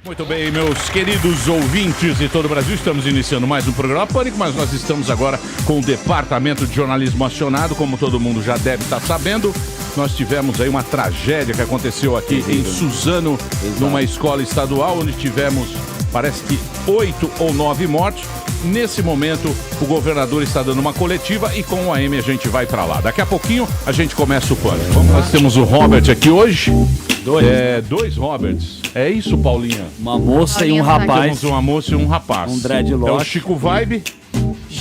Muito bem, meus queridos ouvintes de todo o Brasil, estamos iniciando mais um programa Pânico, mas nós estamos agora com o Departamento de Jornalismo acionado, como todo mundo já deve estar sabendo. Nós tivemos aí uma tragédia que aconteceu aqui em Suzano, numa escola estadual, onde tivemos, parece que 8 ou 9 mortos. Nesse momento, o governador está dando uma coletiva e com o AM a gente vai para lá. Daqui a pouquinho a gente começa o Pânico. Nós temos o Robert aqui hoje. Dois Roberts. É isso, Paulinha? Uma moça e um rapaz. Temos uma moça e um rapaz. Um dreadlock. É o Chico Vibe?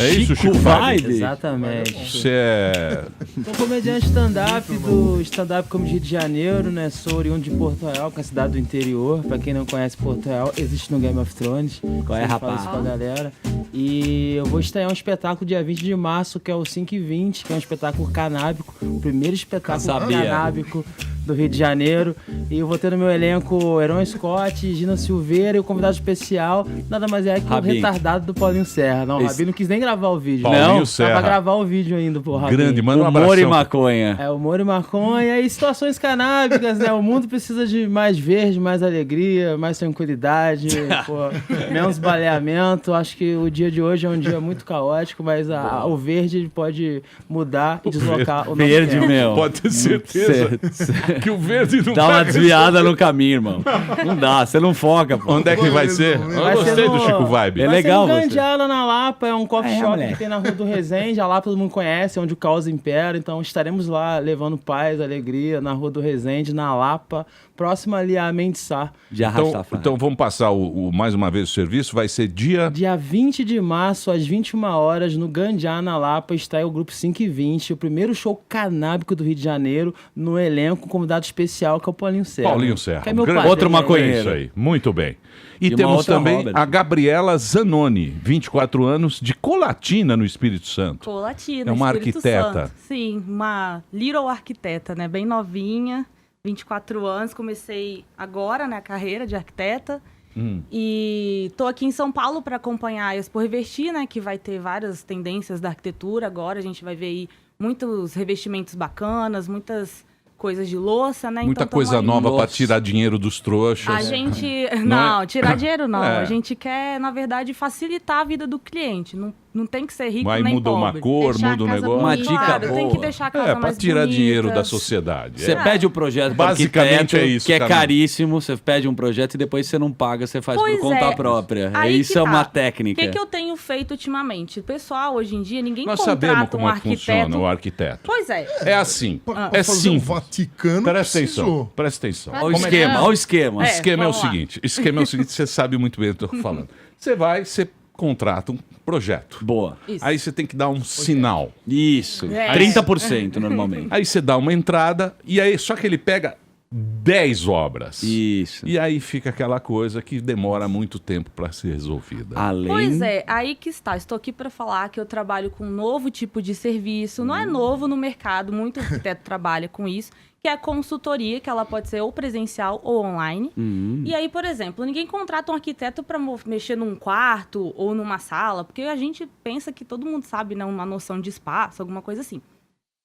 É isso, Chico Vibe? Exatamente. Você é... Sou comediante stand-up do Stand-up Comedy Rio de Janeiro, né? Sou oriundo de Porto Real, que é a cidade do interior. Pra quem não conhece Porto Real, existe no Game of Thrones. Qual é, rapaz? Falo isso pra galera. E eu vou estrear um espetáculo dia 20 de março, que é o 5 e 20, que é um espetáculo canábico. O primeiro espetáculo canábico do Rio de Janeiro. E eu vou ter no meu elenco Heron Scott, Gina Silveira e o convidado especial, nada mais é que o retardado do Paulinho Serra. Não, o Rabin não quis nem gravar o vídeo. Paulinho Não, Serra. Dá pra gravar o vídeo ainda, pô, Rabin. Grande, manda um abração. Humor e maconha. É, humor e maconha e situações canábicas, né? O mundo precisa de mais verde, mais alegria, mais tranquilidade, pô, menos baleamento. Acho que o dia de hoje é um dia muito caótico, mas o verde pode mudar e deslocar o nosso Verde, tempo. meu. Pode ter certeza que o verde não Dá vai uma desviada no caminho, irmão. Não dá, você não foca, pô. Onde é que vai ser? Eu Vai gostei ser do Chico Vibe. É Vai legal ser no você. Gandiala, na Lapa, é um coffee shop moleque. que tem na Rua do Resende. A Lapa todo mundo conhece, é onde o caos impera. Então estaremos lá levando paz, alegria, na Rua do Resende, na Lapa, próxima ali a Mendissá. De arrastar. Então vamos passar mais uma vez o serviço. Vai ser dia... Dia 20 de março, às 21 horas, no Gandiá, na Lapa, está aí o Grupo 5 e 20, o primeiro show canábico do Rio de Janeiro, no elenco, um convidado especial, que é o Paulinho Serra. Paulinho Serra. Que é meu Grande- pai. Outro maconheiro. É isso aí, muito bem. E E uma temos outra também Robert. a Gabriela Zanoni, 24 anos, de Colatina, no Espírito Santo. Colatina, É uma Espírito arquiteta. Santo. Sim, uma little arquiteta, né? Bem novinha, 24 anos. Comecei agora, né, a carreira de arquiteta. E tô aqui em São Paulo para acompanhar a Expo Revestir, né? Que vai ter várias tendências da arquitetura agora. A gente vai ver aí muitos revestimentos bacanas, muitas coisas de louça, né? Muita Então, coisa tamo aí. nova para Nossa. tirar dinheiro dos trouxas. A gente... Não é? tirar dinheiro não. É. A gente quer, na verdade, facilitar a vida do cliente. Não tem que ser rico Aí nem muda uma pobre. cor, Deixar muda a um casa negócio. Uma bonita. dica Claro, tem que boa. deixar a casa para mais tirar bonita. dinheiro da sociedade. Você pede o projeto pro Basicamente arquiteto, é isso, que é cara. caríssimo, você pede um projeto e depois você não paga, você faz Pois por conta é. própria. Aí Isso que é tá. uma O técnica. que eu tenho feito ultimamente? O pessoal, hoje em dia, ninguém Nós sabemos contrata como um é que funciona arquiteto. o arquiteto. Pois é. É assim, Pra é fazer um simples. Vaticano Presta precisou. atenção, presta atenção. Olha o Como é que- esquema, olha o esquema. O esquema é o vamos lá. seguinte, você sabe muito bem o que eu tô falando. Você contrata um projeto. Boa. Isso. Aí você tem que dar um sinal. Isso. É. 30% normalmente. Aí você dá uma entrada e aí só que ele pega 10 obras. Isso. E aí fica aquela coisa que demora muito tempo para ser resolvida. Além... Pois é, aí que está. Estou aqui para falar que eu trabalho com um novo tipo de serviço. Não é novo no mercado, muito arquiteto trabalha com isso, que é a consultoria, que ela pode ser ou presencial ou online. E aí, por exemplo, ninguém contrata um arquiteto para mexer num quarto ou numa sala, porque a gente pensa que todo mundo sabe, né, uma noção de espaço, alguma coisa assim.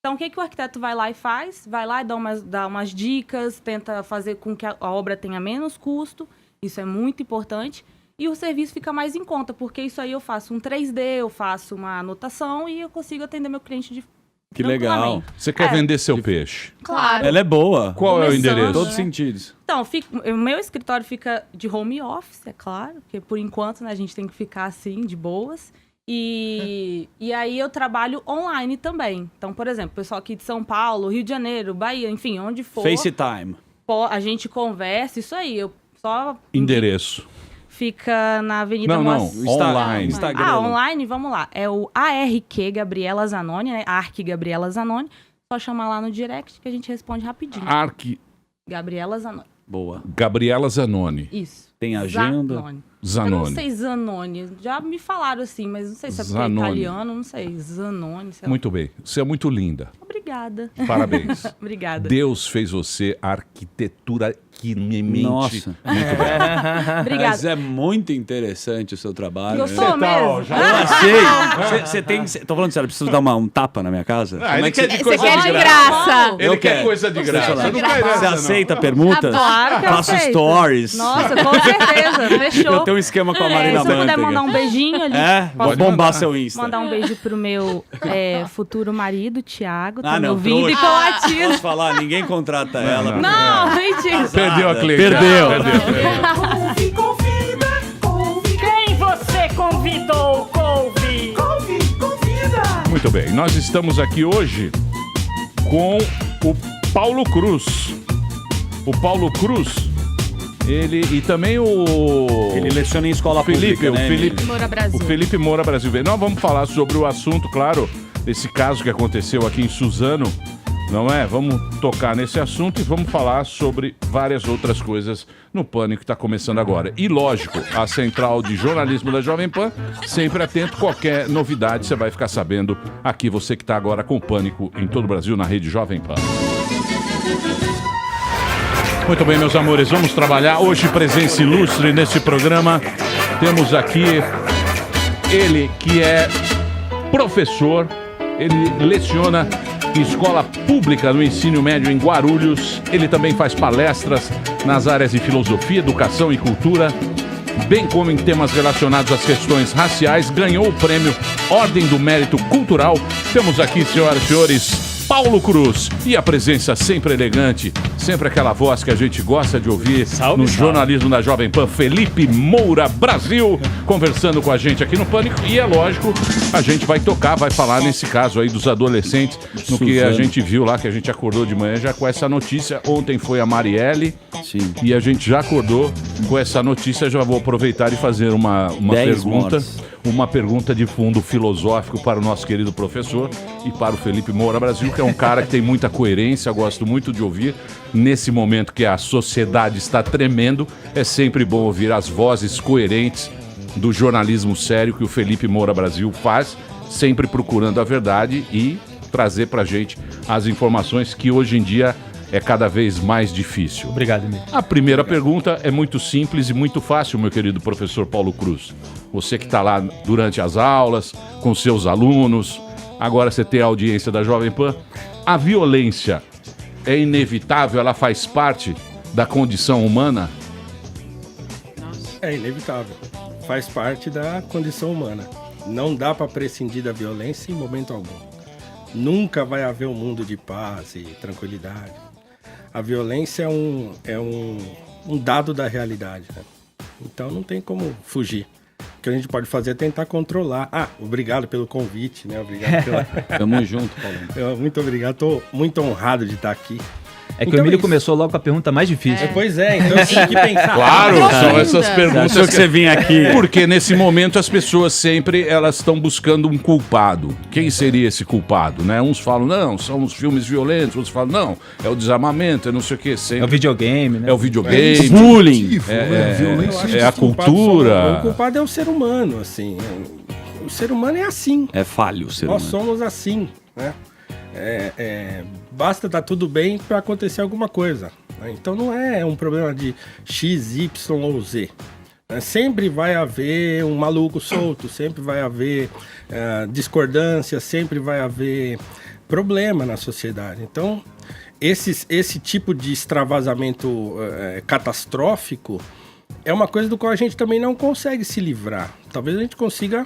Então, o que o arquiteto vai lá e faz? Vai lá e dá umas dicas, tenta fazer com que a obra tenha menos custo. Isso é muito importante. E o serviço fica mais em conta, porque isso aí eu faço um 3D, eu faço uma anotação e eu consigo atender meu cliente de Que legal. tranquilamente. Você quer vender seu peixe? Claro. Ela é boa. Qual é o Começando, endereço? Em todos os né? sentidos. Então, o meu escritório fica de home office, é claro, porque por enquanto, né, a gente tem que ficar assim, de boas. E aí eu trabalho online também. Então, por exemplo, pessoal aqui de São Paulo, Rio de Janeiro, Bahia, enfim, onde for, FaceTime. a gente conversa, isso aí. Eu só Endereço. fica na Avenida Não, Moacir. online. Instagram. Online, vamos lá. É o ARQ Gabriela Zanoni, né? ARQ Gabriela Zanoni. Só chamar lá no direct que a gente responde rapidinho. Gabriela Zanoni. Boa. Gabriela Zanoni. Isso. Tem agenda? Zanoni. Eu não Zanoni. sei Zanoni. Já me falaram assim, mas não sei se é porque é Zanoni. italiano, não sei. Zanoni, sei lá. Muito bem. Você é muito linda. Obrigada. Parabéns. Obrigada. Deus fez você arquitetura que me mente. Nossa. Obrigada. Mas é muito interessante o seu trabalho. Gostou né? mesmo? Eu achei. Você tem. Tô falando sério, preciso dar um tapa na minha casa? Ah, ele quer de Você coisa quer de de graça. graça? Ele Eu quer quero. coisa de graça. Você Não quer Você graça, não. aceita permutas? Claro que eu Faço aceito. stories. Nossa, com certeza. certeza, fechou. Eu tenho um esquema com a Marina Se eu puder Manteiga. mandar um beijinho ali. Pode bombar seu Insta. Mandar um beijo pro meu futuro marido, Thiago, tá Ah, me não, ouvindo e trouxa. colatindo. Posso falar? Ninguém contrata ela. Não, mentira. Perdeu a cliente. Perdeu. Quem você convidou, Couve? Muito bem, nós estamos aqui hoje com o Paulo Cruz. O Paulo Cruz, ele e também Ele leciona em escola Felipe, pública, né, o Felipe Moura Brasil. O Felipe Moura Brasil. Nós vamos falar sobre o assunto, claro, desse caso que aconteceu aqui em Suzano, não é? Vamos tocar nesse assunto e vamos falar sobre várias outras coisas no Pânico que está começando agora. E lógico, a central de jornalismo da Jovem Pan, sempre atento, qualquer novidade você vai ficar sabendo aqui, você que está agora com o Pânico em todo o Brasil, na rede Jovem Pan. Muito bem, meus amores, vamos trabalhar. Hoje, presença ilustre neste programa. Temos aqui ele que é professor, ele leciona em escola pública no ensino médio em Guarulhos. Ele também faz palestras nas áreas de filosofia, educação e cultura, bem como em temas relacionados às questões raciais. Ganhou o prêmio Ordem do Mérito Cultural. Temos aqui, senhoras e senhores, Paulo Cruz. E a presença sempre elegante, sempre aquela voz que a gente gosta de ouvir no jornalismo da Jovem Pan, Felipe Moura Brasil, conversando com a gente aqui no Pânico. E é lógico, a gente vai tocar, vai falar nesse caso aí dos adolescentes, no que a gente viu lá, que a gente acordou de manhã já com essa notícia. Ontem foi a Marielle. Sim. E a gente já acordou com essa notícia. Já vou aproveitar e fazer uma pergunta. Uma pergunta de fundo filosófico para o nosso querido professor e para o Felipe Moura Brasil, que é um cara que tem muita coerência, gosto muito de ouvir. Nesse momento que a sociedade está tremendo, é sempre bom ouvir as vozes coerentes do jornalismo sério que o Felipe Moura Brasil faz, sempre procurando a verdade e trazer pra gente as informações que hoje em dia é cada vez mais difícil. Obrigado, Emílio. A primeira pergunta é muito simples e muito fácil, meu querido professor Paulo Cruz. Você que está lá durante as aulas, com seus alunos, agora você tem a audiência da Jovem Pan. A violência é inevitável? Ela faz parte da condição humana? É inevitável. Faz parte da condição humana. Não dá para prescindir da violência em momento algum. Nunca vai haver um mundo de paz e tranquilidade. A violência é um dado da realidade, né? Então não tem como fugir. O que a gente pode fazer é tentar controlar. Obrigado pelo convite, né? Obrigado pela... Tamo junto, Paulo. Muito obrigado. Tô muito honrado de estar aqui. É que Então o Emílio isso. começou logo com a pergunta mais difícil. Pois é, então eu tenho que pensar. Claro, são essas perguntas Achou que você vinha aqui. Porque nesse momento as pessoas sempre elas estão buscando um culpado. Quem seria esse culpado, né? Uns falam, não, são os filmes violentos. Outros falam, não, é o desarmamento, é não sei o quê. Sempre. É o videogame, né? É o videogame. Bullying. É a cultura. O culpado é o ser humano, assim. O ser humano é assim. É falho o ser Nós humano. somos assim, né? Basta estar tudo bem para acontecer alguma coisa, né? Então não é um problema de X, Y ou Z, né? Sempre vai haver um maluco solto, sempre vai haver discordância, sempre vai haver problema na sociedade. Então esse tipo de extravasamento catastrófico é uma coisa do qual a gente também não consegue se livrar. Talvez a gente consiga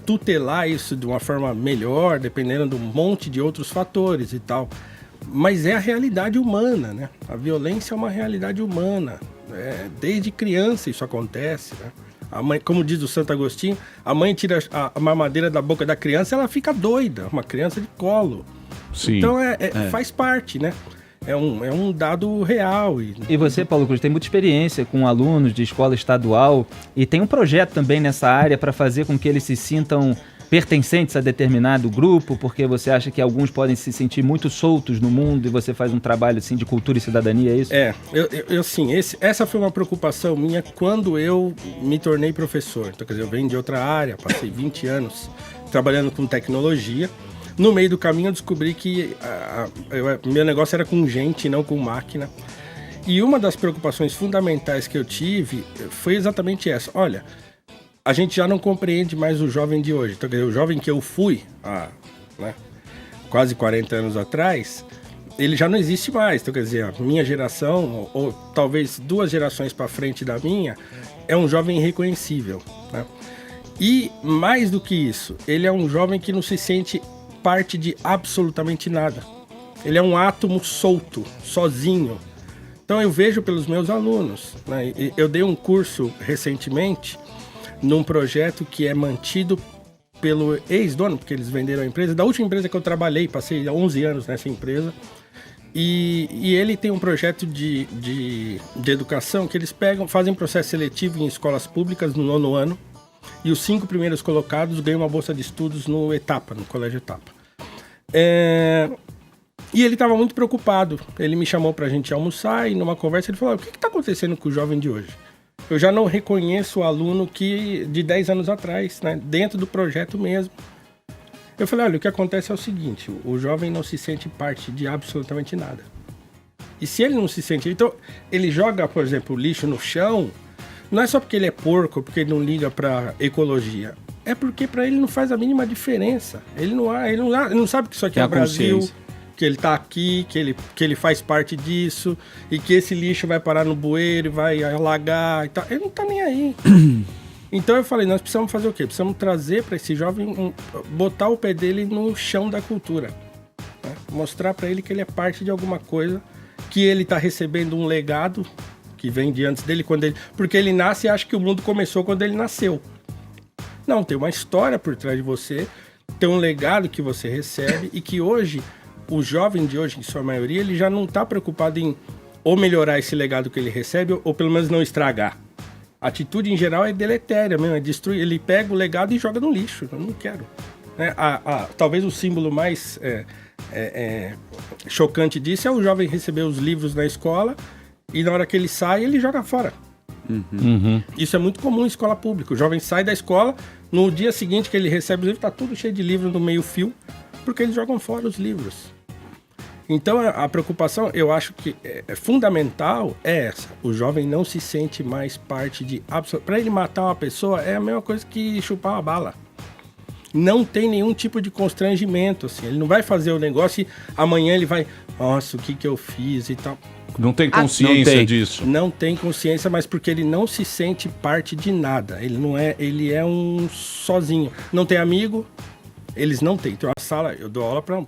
tutelar isso de uma forma melhor, dependendo de um monte de outros fatores e tal. Mas é a realidade humana, né? A violência é uma realidade humana. Desde criança isso acontece, né? A mãe, como diz o Santo Agostinho, a mãe tira a mamadeira da boca da criança, ela fica doida, uma criança de colo. Sim. Então faz parte, né? É um dado real. E você, Paulo Cruz, tem muita experiência com alunos de escola estadual e tem um projeto também nessa área para fazer com que eles se sintam pertencentes a determinado grupo, porque você acha que alguns podem se sentir muito soltos no mundo e você faz um trabalho assim de cultura e cidadania, é isso? Essa foi uma preocupação minha quando eu me tornei professor. Então, quer dizer, eu venho de outra área, passei 20 anos trabalhando com tecnologia. No meio do caminho eu descobri que meu negócio era com gente, não com máquina. E uma das preocupações fundamentais que eu tive foi exatamente essa. Olha, a gente já não compreende mais o jovem de hoje. Então, quer dizer, o jovem que eu fui há quase 40 anos atrás, ele já não existe mais. Então, quer dizer, a minha geração, ou talvez 2 gerações para frente da minha, é um jovem irreconhecível, né? E, mais do que isso, ele é um jovem que não se sente parte de absolutamente nada. Ele é um átomo solto, sozinho. Então, eu vejo pelos meus alunos, né? Eu dei um curso recentemente num projeto que é mantido pelo ex-dono, porque eles venderam a empresa, da última empresa que eu trabalhei, passei 11 anos nessa empresa, e ele tem um projeto de educação que eles fazem processo seletivo em escolas públicas no 9º ano, e os 5 primeiros colocados ganham uma bolsa de estudos no Colégio Etapa. E ele estava muito preocupado, ele me chamou para a gente almoçar, e numa conversa ele falou: o que está acontecendo com o jovem de hoje? Eu já não reconheço o aluno de 10 anos atrás, né? Dentro do projeto mesmo. Eu falei: olha, o que acontece é o seguinte, o jovem não se sente parte de absolutamente nada. E se ele não se sente... Então, ele joga, por exemplo, lixo no chão, não é só porque ele é porco, porque ele não liga para ecologia. É porque para ele não faz a mínima diferença. Ele não sabe que isso aqui é o Brasil, que ele tá aqui, que ele faz parte disso, e que esse lixo vai parar no bueiro, vai alagar e tal. Ele não tá nem aí. Então eu falei, nós precisamos fazer o quê? Precisamos trazer para esse jovem, botar o pé dele no chão da cultura, né? Mostrar para ele que ele é parte de alguma coisa, que ele tá recebendo um legado que vem de antes dele, porque ele nasce e acha que o mundo começou quando ele nasceu. Não, tem uma história por trás de você, tem um legado que você recebe, e que hoje... O jovem de hoje, em sua maioria, ele já não está preocupado em ou melhorar esse legado que ele recebe, ou pelo menos não estragar. A atitude, em geral, é deletéria mesmo, é destruir. Ele pega o legado e joga no lixo. Eu não quero. Talvez o símbolo mais chocante disso é o jovem receber os livros na escola e na hora que ele sai, ele joga fora. Uhum. Isso é muito comum em escola pública. O jovem sai da escola, no dia seguinte que ele recebe os livros, está tudo cheio de livros no meio-fio, porque eles jogam fora os livros. Então, a preocupação, eu acho que é fundamental, é essa. O jovem não se sente mais parte de... Para ele matar uma pessoa, é a mesma coisa que chupar uma bala. Não tem nenhum tipo de constrangimento, assim. Ele não vai fazer o negócio e amanhã ele vai... Nossa, o que eu fiz e tal. Não tem consciência disso. Não tem consciência, mas porque ele não se sente parte de nada. Ele é um sozinho. Não tem amigo, eles não têm. Tem uma sala, eu dou aula para...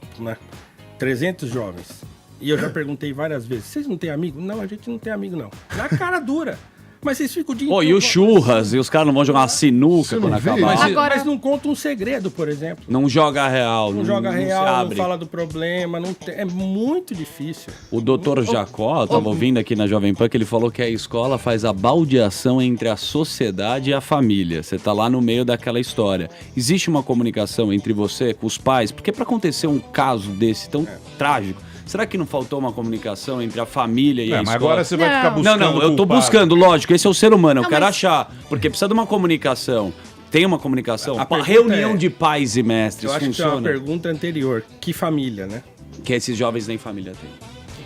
300 jovens. E eu já perguntei várias vezes, vocês não têm amigo? Não, a gente não tem amigo, não. Na cara dura. Mas vocês ficam o dia inteiro... E os churras, e os caras não vão jogar uma sinuca quando acabar. Mas não conta um segredo, por exemplo. Não joga real. Não joga real, não fala do problema. É muito difícil. O doutor Jacó, estava ouvindo aqui na Jovem Pan, que ele falou que a escola faz a baldeação entre a sociedade e a família. Você está lá no meio daquela história. Existe uma comunicação entre você com os pais? Porque para acontecer um caso desse tão trágico, será que não faltou uma comunicação entre a família e a escola? Mas agora você vai ficar buscando. Não, eu tô buscando, lógico, esse é o ser humano, eu quero achar. Porque precisa de uma comunicação. Tem uma comunicação? A reunião de pais e mestres eu acho funciona? Que é uma pergunta anterior. Que família, né? Que esses jovens nem família têm.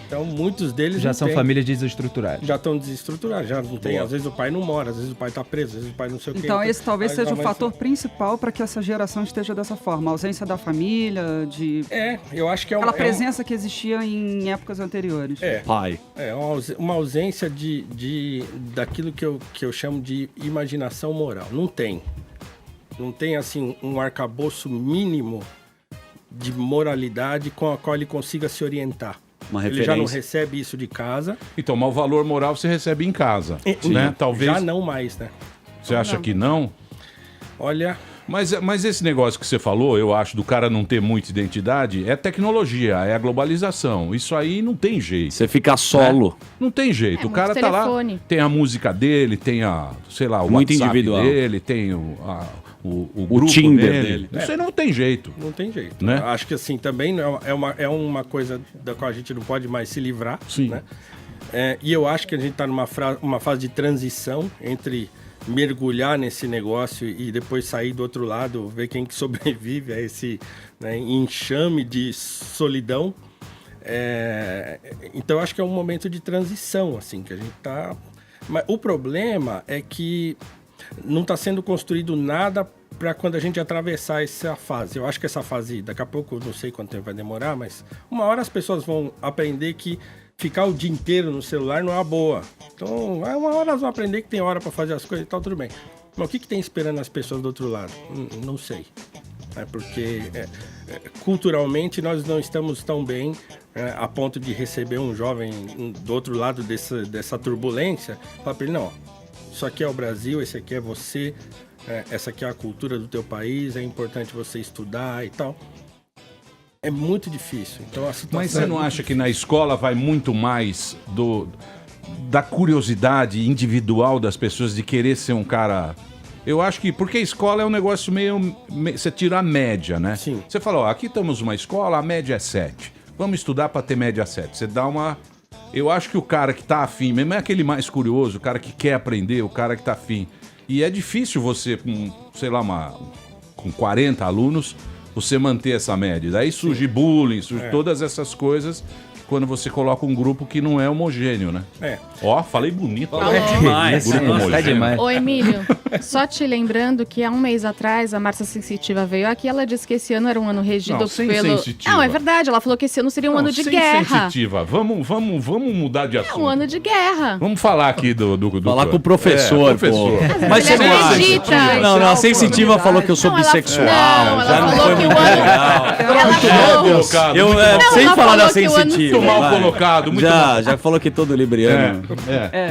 Então, muitos deles já são famílias desestruturadas. Já estão desestruturados, já não tem. Às vezes o pai não mora, às vezes o pai está preso, às vezes o pai não sei o quê. Então, esse talvez seja o fator principal para que essa geração esteja dessa forma. A ausência da família, eu acho que é aquela presença que existia em épocas anteriores. Pai. Uma ausência daquilo que eu chamo de imaginação moral. Não tem. Não tem, assim, um arcabouço mínimo de moralidade com a qual ele consiga se orientar. Ele já não recebe isso de casa. Então, mas o valor moral você recebe em casa, né? Talvez... Já não mais, né? Você acha que não? Olha... Mas esse negócio que você falou, eu acho, do cara não ter muita identidade, é tecnologia, é a globalização. Isso aí não tem jeito. Você fica solo. Não tem jeito. O cara tá lá, tem a música dele, tem o muito WhatsApp individual dele, tem o grupo Tinder dele. Isso aí não tem jeito. Não tem jeito. Né? Acho que assim, também é uma coisa da qual a gente não pode mais se livrar. Sim. Né? E eu acho que a gente está numa fase de transição entre mergulhar nesse negócio e depois sair do outro lado, ver quem que sobrevive a esse, né, enxame de solidão. Então eu acho que é um momento de transição, assim, que a gente tá... Mas o problema é que não está sendo construído nada para quando a gente atravessar essa fase. Eu acho que essa fase, daqui a pouco, não sei quanto tempo vai demorar, mas uma hora as pessoas vão aprender que ficar o dia inteiro no celular não é uma boa. Então, uma hora elas vão aprender que tem hora para fazer as coisas e tal, tudo bem. Mas o que tem esperando as pessoas do outro lado? Não sei. Porque culturalmente nós não estamos tão bem a ponto de receber um jovem do outro lado dessa turbulência. Falar para ele, não, isso aqui é o Brasil, esse aqui é você, essa aqui é a cultura do teu país, é importante você estudar e tal. É muito difícil. Então, a situação... Mas você não acha que na escola vai muito mais da curiosidade individual das pessoas de querer ser um cara... Eu acho que... Porque a escola é um negócio meio... Você tira a média, né? Sim. Você fala, ó, aqui estamos numa escola, a média é 7. Vamos estudar para ter média 7. Você dá uma... Eu acho que o cara que tá afim, mesmo é aquele mais curioso, o cara que quer aprender, o cara que tá afim. E é difícil você, com, sei lá, com 40 alunos, você manter essa média. Daí surge bullying, surge todas essas coisas quando você coloca um grupo que não é homogêneo, né? Ó, falei bonito. É demais. Grupo homogêneo. É demais. Ô, Emílio, só te lembrando que há um mês atrás a Márcia Sensitiva veio aqui, ela disse que esse ano era um ano regido Não, sem pelo... sensitiva. Não, é verdade, ela falou que esse ano seria um ano de guerra. Sensitiva. Vamos mudar de assunto. É um ano de guerra. Vamos falar aqui do Falar com o professor, professor. pô. Mas você Ele não acha? acredita. Não, a Sensitiva falou que eu sou Não, ela- bissexual. não, ela já não falou foi que muito o ano- legal. Ela Muito falou... mal colocado. Eu, muito mal- sem ela falar da falou que o ano- Sensitiva. Muito mal vai. colocado, muito mal. Já falou que todo libriano.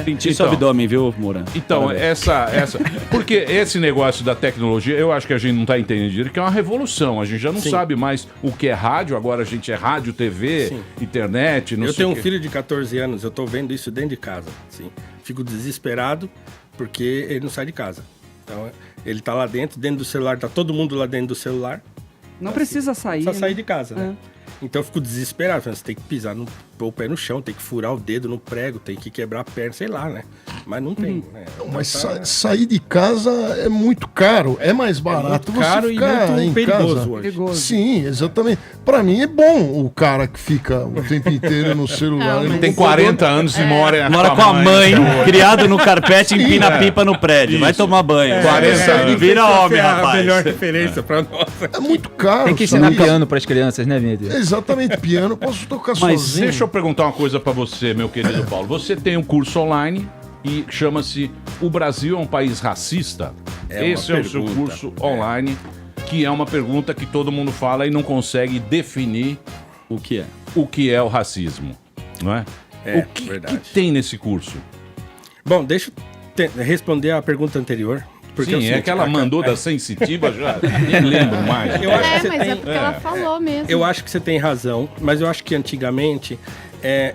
Sentir seu Então. abdômen, viu, Moura? Então, Parabéns. essa... Porque esse negócio da tecnologia, eu acho que a gente não tá entendendo direito, que é uma revolução. A gente já não sabe mais o que é rádio, agora a gente é rádio, TV, internet, não Eu sei tenho o um quê. filho de 14 anos, eu tô vendo isso dentro de casa. Assim. Fico desesperado porque ele não sai de casa. Então, ele tá lá dentro do celular, tá todo mundo lá dentro do celular. Não precisa sair. Só né? sair de casa, né? Então eu fico desesperado. Você tem que pisar, pôr o pé no chão, tem que furar o dedo no prego, tem que quebrar a perna, sei lá, né? Mas não tem. Né? Mas sair de casa é muito caro. É mais barato muito caro você ficar e muito em perigoso casa. hoje. Perigoso. Sim, exatamente. Pra mim é bom o cara que fica o tempo inteiro no celular. Não, no Tem computador. 40 anos e mora Com a mãe, criado no carpete, empina pipa no prédio. Vai Isso. tomar banho. 40 anos. Vira homem, Essa é a rapaz. melhor referência pra nós. É muito caro. Tem que ensinar sabe? piano pras crianças, né, Mídia? Exatamente, piano eu posso tocar sozinho. Deixa eu perguntar uma coisa pra você, meu querido Paulo. Você tem um curso online e chama-se O Brasil é um País Racista? Esse é o seu curso online, que é uma pergunta que todo mundo fala e não consegue definir O que é? o que é o racismo, não é? O que verdade. tem nesse curso? Bom, deixa eu responder a pergunta anterior. Porque Sim, o seguinte, é que ela mandou da sensitiva já. Nem lembro mais. Eu acho que É, você mas tem- é porque ela falou mesmo. Eu acho que você tem razão, mas eu acho que antigamente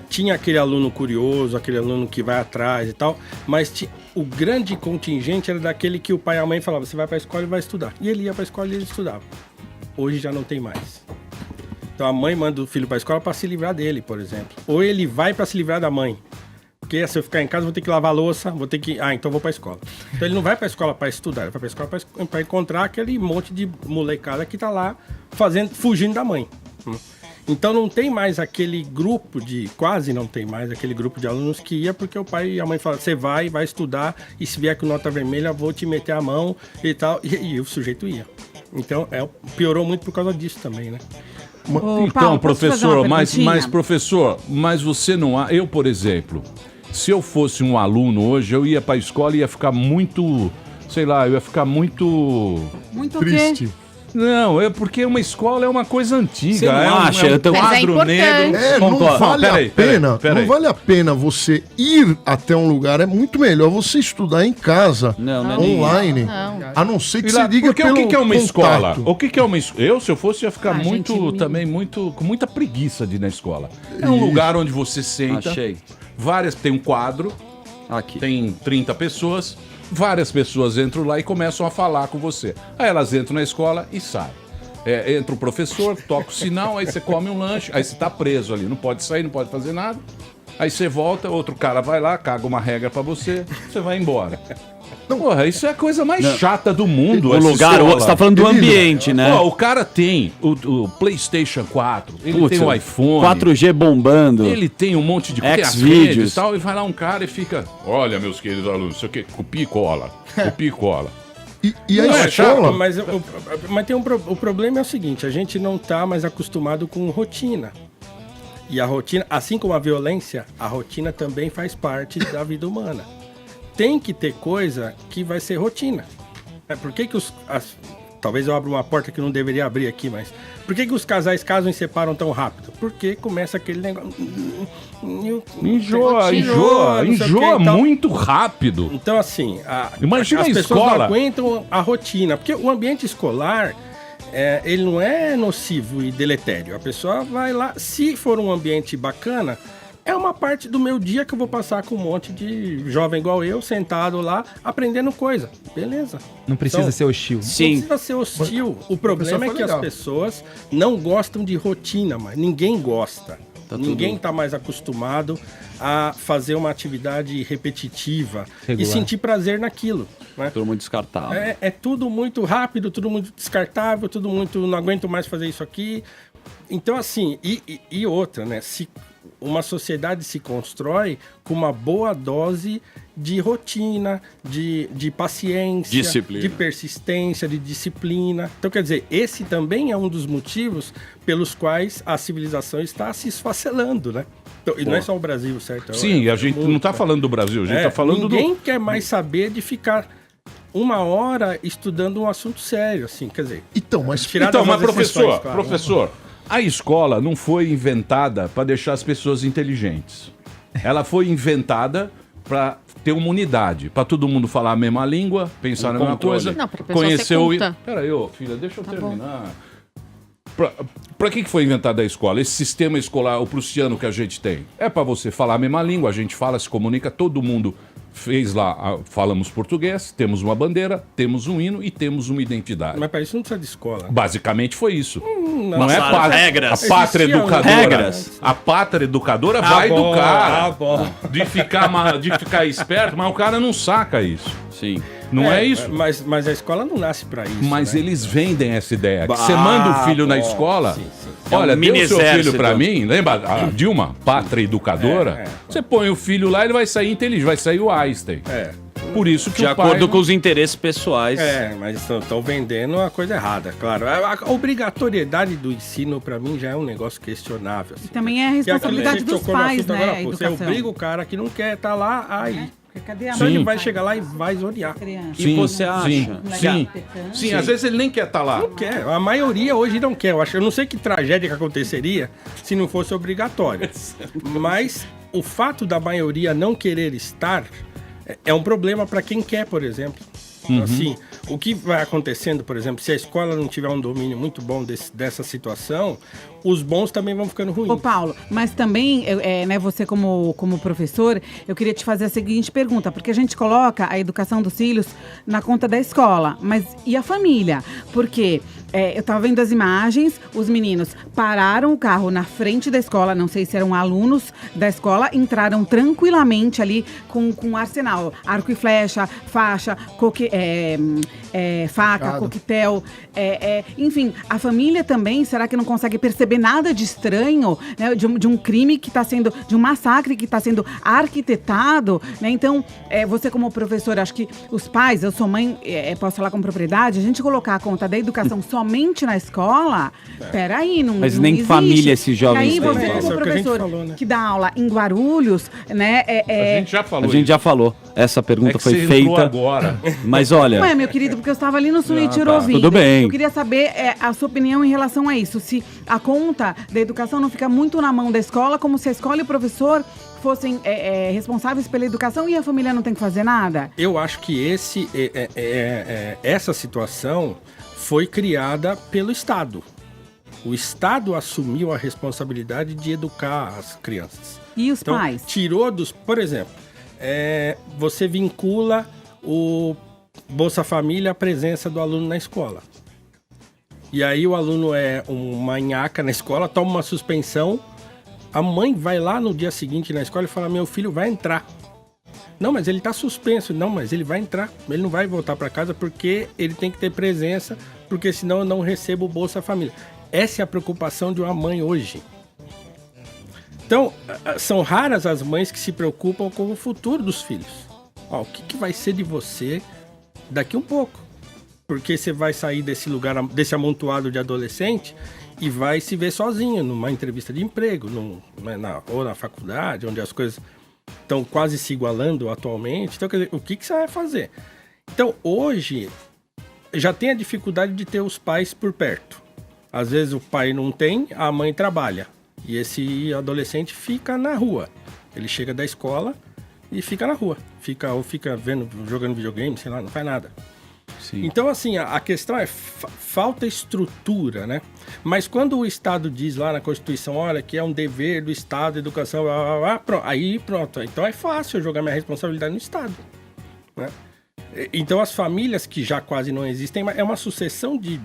tinha aquele aluno curioso, aquele aluno que vai atrás e tal, mas o grande contingente era daquele que o pai e a mãe falavam, você vai pra escola e vai estudar. E ele ia pra escola e ele estudava. Hoje já não tem mais. Então a mãe manda o filho pra escola pra se livrar dele, por exemplo. Ou ele vai pra se livrar da mãe. Porque se eu ficar em casa, vou ter que lavar a louça, vou ter que... então vou pra escola. Então ele não vai pra escola pra estudar, ele vai pra escola pra encontrar aquele monte de molecada que tá lá fugindo da mãe. Então não tem mais aquele grupo quase não tem mais aquele grupo de alunos que ia porque o pai e a mãe falam, você vai estudar e se vier com nota vermelha, vou te meter a mão e tal. E o sujeito ia. Então piorou muito por causa disso também, né? Ô, Então, Paulo, posso fazer professor, uma mas perguntinha? professor, mas você não há. Eu, por exemplo, se eu fosse um aluno hoje, eu ia pra escola e ia ficar muito. Sei lá, eu ia ficar muito. Muito Triste. Não, é porque uma escola é uma coisa antiga. Você não é acha? Eu tô- Mas é quadro importante. negro. Não Concordo. vale Peraí, a pena. peraí. Não vale a pena você ir até um lugar. É muito melhor você estudar em casa, Não é online. Não. A não ser que E lá, você diga porque pelo o que é uma contato. escola? O que é uma escola? Eu, se eu fosse, ia ficar gente, com muita preguiça de ir na escola. É um lugar onde você senta, Achei. tem um quadro, Aqui. tem 30 pessoas, várias pessoas entram lá e começam a falar com você. Aí elas entram na escola e saem. Entra o professor, toca o sinal, aí você come um lanche, aí você tá preso ali, não pode sair, não pode fazer nada. Aí você volta, outro cara vai lá, caga uma regra pra você, você vai embora. Porra, isso é a coisa mais chata do mundo. O essa lugar, escola. você tá falando do ambiente, né? Pô, o cara tem o PlayStation 4, ele Putz, tem o iPhone, 4G bombando. ele tem um monte de tem as Xvideos. redes e tal, e vai lá um cara e fica, olha, meus queridos alunos, isso aqui, copia e cola, copia e cola. E a Não é escola? chato, mas tem o problema é o seguinte, a gente não tá mais acostumado com rotina. E a rotina, assim como a violência, a rotina também faz parte da vida humana. Tem que ter coisa que vai ser rotina. Por que talvez eu abra uma porta que não deveria abrir aqui, mas... Por que os casais casam e separam tão rápido? Porque começa aquele negócio... Enjoa muito rápido. Então, assim, Imagina as a pessoas escola. não aguentam a rotina. Porque o ambiente escolar, ele não é nocivo e deletério. A pessoa vai lá, se for um ambiente bacana... É uma parte do meu dia que eu vou passar com um monte de jovem igual eu, sentado lá, aprendendo coisa. Beleza. Não precisa ser hostil. Sim. Não precisa ser hostil. O problema é que as pessoas não gostam de rotina, mas ninguém gosta. Ninguém está mais acostumado a fazer uma atividade repetitiva e sentir prazer naquilo. Né? Tudo muito descartável. É tudo muito rápido, tudo muito descartável, tudo muito... Não aguento mais fazer isso aqui. Então, assim, e outra, né? Uma sociedade se constrói com uma boa dose de rotina, de paciência, disciplina, de persistência, de disciplina. Então, quer dizer, esse também é um dos motivos pelos quais a civilização está se esfacelando, né? Então, e não é só o Brasil, certo? Sim, a gente não está falando do Brasil, a gente está falando ninguém quer mais saber de ficar 1 hora estudando um assunto sério, assim, quer dizer... Mas professor, a escola não foi inventada para deixar as pessoas inteligentes. Ela foi inventada para ter uma unidade, para todo mundo falar a mesma língua, pensar na mesma coisa, conhecer o... Peraí, filha, deixa eu terminar. Para que foi inventada a escola? Esse sistema escolar, o prussiano que a gente tem, é para você falar a mesma língua, a gente fala, se comunica, todo mundo fez lá, falamos português, temos uma bandeira, temos um hino e temos uma identidade. Mas para isso não precisa de escola. Basicamente foi isso. Não é regras. A pátria educadora. Regras. A pátria educadora vai educar. De ficar esperto, mas o cara não saca isso. Sim. Não é isso? Mas a escola não nasce para isso. Mas né? Eles vendem essa ideia. Que você manda o filho na escola. Sim. Olha, dê o seu filho pra mim. Lembra a Dilma, pátria educadora? Você põe o filho lá, ele vai sair inteligente, vai sair o Einstein. Por isso que de acordo com os interesses pessoais. Mas estão vendendo a coisa errada, claro. A obrigatoriedade do ensino, pra mim, já é um negócio questionável. Assim, também é a responsabilidade dos pais, né? Agora, você obriga o cara que não quer estar lá aí. Cadê a Então ele vai chegar lá e vai zonear. E você acha? Sim, às vezes ele nem quer estar lá. Não quer. A maioria hoje não quer. Eu não sei que tragédia que aconteceria se não fosse obrigatório. Mas o fato da maioria não querer estar é um problema para quem quer, por exemplo. Então, assim, o que vai acontecendo, por exemplo, se a escola não tiver um domínio muito bom dessa situação, os bons também vão ficando ruins. Ô Paulo, mas também, né, você como professor, eu queria te fazer a seguinte pergunta, porque a gente coloca a educação dos filhos na conta da escola, mas e a família? Porque eu tava vendo as imagens, os meninos pararam o carro na frente da escola, não sei se eram alunos da escola, entraram tranquilamente ali com um arsenal, arco e flecha, faixa, faca, coquetel, enfim, a família também, será que não consegue perceber nada de estranho, né, de um crime que está sendo, de um massacre que está sendo arquitetado, né? Então, você como professor, acho que os pais, eu sou mãe, posso falar com propriedade, a gente colocar a conta da educação somente na escola, peraí, não Mas nem existe. família esses jovens têm. E aí você como professor que dá aula em Guarulhos, né? A gente já falou. A gente já falou. Essa pergunta foi feita agora. Mas olha... Não é, meu querido, porque eu estava ali no Suíte ouvindo. Tudo bem. Eu queria saber a sua opinião em relação a isso. Se a conta da educação não fica muito na mão da escola, como se a escola e o professor fossem responsáveis pela educação e a família não tem que fazer nada? Eu acho que essa situação foi criada pelo Estado. O Estado assumiu a responsabilidade de educar as crianças. E os pais? Tirou por exemplo, você vincula o Bolsa Família à presença do aluno na escola. E aí o aluno é uma nhaca na escola, toma uma suspensão, a mãe vai lá no dia seguinte na escola e fala, meu filho vai entrar. Não, mas ele está suspenso. Não, mas ele vai entrar. Ele não vai voltar para casa porque ele tem que ter presença, porque senão eu não recebo o Bolsa Família. Essa é a preocupação de uma mãe hoje. Então, são raras as mães que se preocupam com o futuro dos filhos. O que vai ser de você daqui um pouco? porque você vai sair desse lugar, desse amontoado de adolescente e vai se ver sozinho numa entrevista de emprego, ou na faculdade, onde as coisas estão quase se igualando atualmente. Então, quer dizer, o que você vai fazer? Então, hoje, já tem a dificuldade de ter os pais por perto. Às vezes o pai não tem, a mãe trabalha. E esse adolescente fica na rua. Ele chega da escola e fica na rua. Fica jogando videogame, sei lá, não faz nada. Sim. Então, assim, a questão é falta estrutura, né? Mas quando o Estado diz lá na Constituição, olha, que é um dever do Estado, educação, pronto. Então é fácil eu jogar minha responsabilidade no Estado, né? Então as famílias que já quase não existem, é uma sucessão de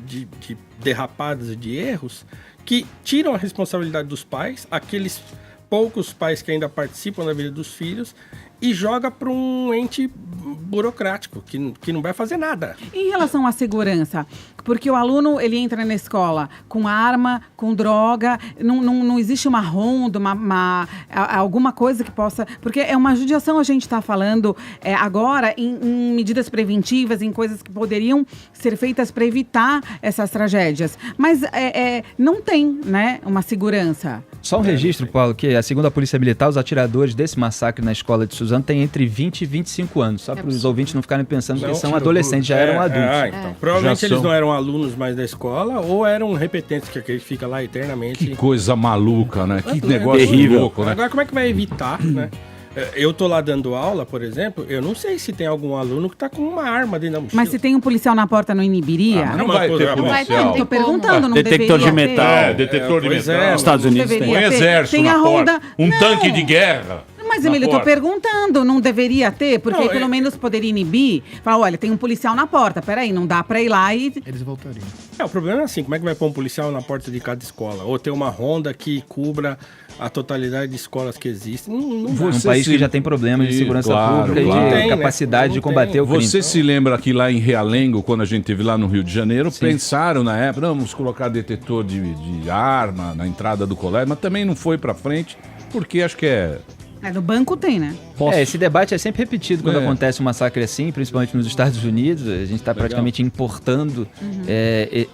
derrapadas e de erros que tiram a responsabilidade dos pais, aqueles poucos pais que ainda participam da vida dos filhos, e joga para um ente burocrático, que não vai fazer nada. Em relação à segurança, porque o aluno, ele entra na escola com arma, com droga, não existe uma ronda, alguma coisa que possa... Porque é uma judiação, a gente está falando agora em medidas preventivas, em coisas que poderiam ser feitas para evitar essas tragédias. Mas não tem, né, uma segurança. Só um registro, Paulo, que segundo a Polícia Militar, os atiradores desse massacre na escola de Suzano têm entre 20 e 25 anos. Só para os ouvintes não ficarem pensando que eles são adolescentes, já eram adultos. Então, provavelmente eles não eram alunos mais da escola ou eram repetentes, que aquele fica lá eternamente. Que coisa maluca, né? Que negócio terrível, louco, né? Agora, como é que vai evitar, né? Eu tô lá dando aula, por exemplo, eu não sei se tem algum aluno que tá com uma arma dentro da mochila. Mas se tem um policial na porta, não inibiria? Não vai ter policial. Tô perguntando, não detector de metal. Detetor de metal. Nos Estados Unidos tem. Um exército na porta. Um tanque de guerra. Mas, Emílio, eu tô perguntando, não deveria ter? Porque aí pelo menos poderia inibir. Falar, olha, tem um policial na porta, peraí, não dá pra ir lá e... Eles voltariam. O problema é assim, como é que vai pôr um policial na porta de cada escola? Ou ter uma ronda que cubra a totalidade de escolas que existem? Não dá. Um país que já tem problemas de segurança pública e de capacidade de combater o crime. Você se lembra que lá em Realengo, quando a gente esteve lá no Rio de Janeiro, pensaram na época, vamos colocar detetor de arma na entrada do colégio, mas também não foi pra frente, porque acho que no banco tem, né? Esse debate é sempre repetido quando acontece um massacre assim, principalmente nos Estados Unidos. A gente está praticamente importando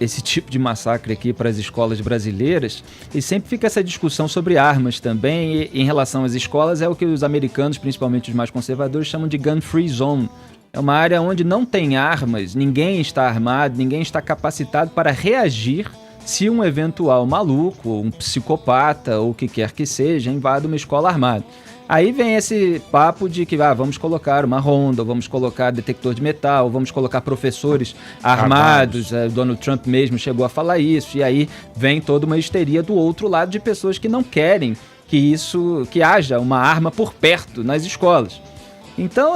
esse tipo de massacre aqui para as escolas brasileiras. E sempre fica essa discussão sobre armas também. E em relação às escolas, é o que os americanos, principalmente os mais conservadores, chamam de gun-free zone. É uma área onde não tem armas, ninguém está armado, ninguém está capacitado para reagir se um eventual maluco, um psicopata ou o que quer que seja, invade uma escola armada. Aí vem esse papo de que vamos colocar uma ronda, vamos colocar detector de metal, vamos colocar professores armados. Donald Trump mesmo chegou a falar isso. E aí vem toda uma histeria do outro lado de pessoas que não querem que haja uma arma por perto nas escolas. Então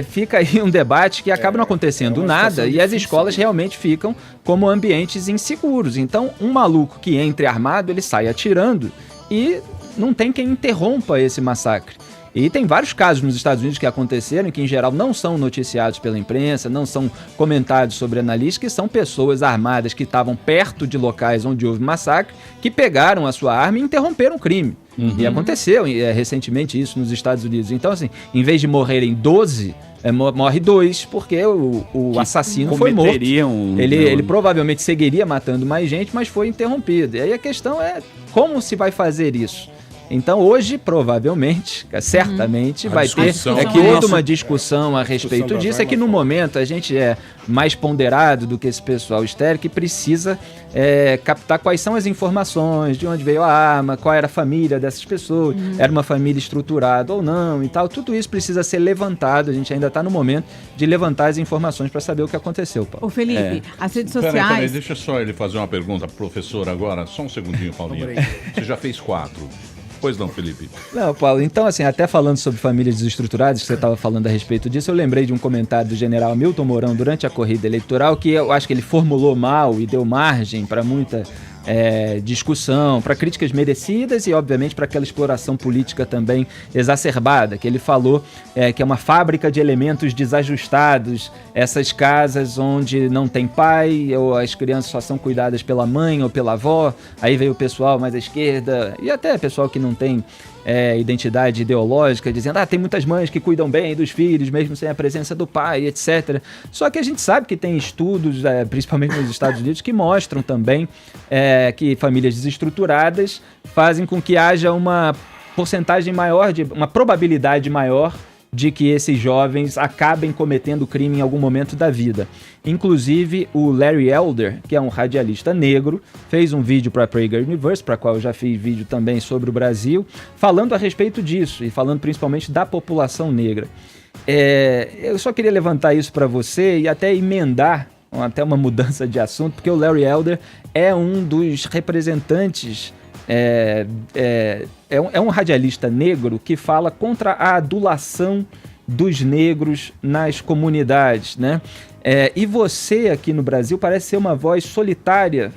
fica aí um debate que acaba não acontecendo nada e as escolas realmente ficam como ambientes inseguros. Então um maluco que entre armado, ele sai atirando e não tem quem interrompa esse massacre. E tem vários casos nos Estados Unidos que aconteceram, que em geral não são noticiados pela imprensa, não são comentados sobre analistas, que são pessoas armadas que estavam perto de locais onde houve massacre, que pegaram a sua arma e interromperam o crime. E aconteceu recentemente isso nos Estados Unidos. Então, assim, em vez de morrerem 12, morre 2, porque o assassino foi morto. Ele provavelmente seguiria matando mais gente, mas foi interrompido. E aí a questão é como se vai fazer isso. Então hoje, provavelmente, certamente, vai ter toda uma discussão a respeito disso. É que no momento a gente é mais ponderado do que esse pessoal histérico e precisa captar quais são as informações, de onde veio a arma, qual era a família dessas pessoas, era uma família estruturada ou não e tal. Tudo isso precisa ser levantado, a gente ainda está no momento de levantar as informações para saber o que aconteceu, Paulo. Ô Felipe, as redes sociais... Peraí, deixa só ele fazer uma pergunta pro professor agora. Só um segundinho, Paulinho. Você já fez 4. Pois não, Felipe. Não, Paulo, então assim, até falando sobre famílias desestruturadas, que você estava falando a respeito disso, eu lembrei de um comentário do general Hamilton Mourão durante a corrida eleitoral, que eu acho que ele formulou mal e deu margem para muita discussão, para críticas merecidas e, obviamente, para aquela exploração política também exacerbada, que ele falou que é uma fábrica de elementos desajustados, essas casas onde não tem pai, ou as crianças só são cuidadas pela mãe ou pela avó, aí veio o pessoal mais à esquerda, e até pessoal que não tem identidade ideológica, dizendo tem muitas mães que cuidam bem dos filhos, mesmo sem a presença do pai, etc. Só que a gente sabe que tem estudos, principalmente nos Estados Unidos, que mostram também que famílias desestruturadas fazem com que haja uma porcentagem maior, uma probabilidade maior de que esses jovens acabem cometendo crime em algum momento da vida. Inclusive, o Larry Elder, que é um radialista negro, fez um vídeo para a Prager Universe, para a qual eu já fiz vídeo também sobre o Brasil, falando a respeito disso e falando principalmente da população negra. Eu só queria levantar isso para você e até emendar, até uma mudança de assunto, porque o Larry Elder é um dos representantes... É um radialista negro que fala contra a adulação dos negros nas comunidades, né? E você aqui no Brasil parece ser uma voz solitária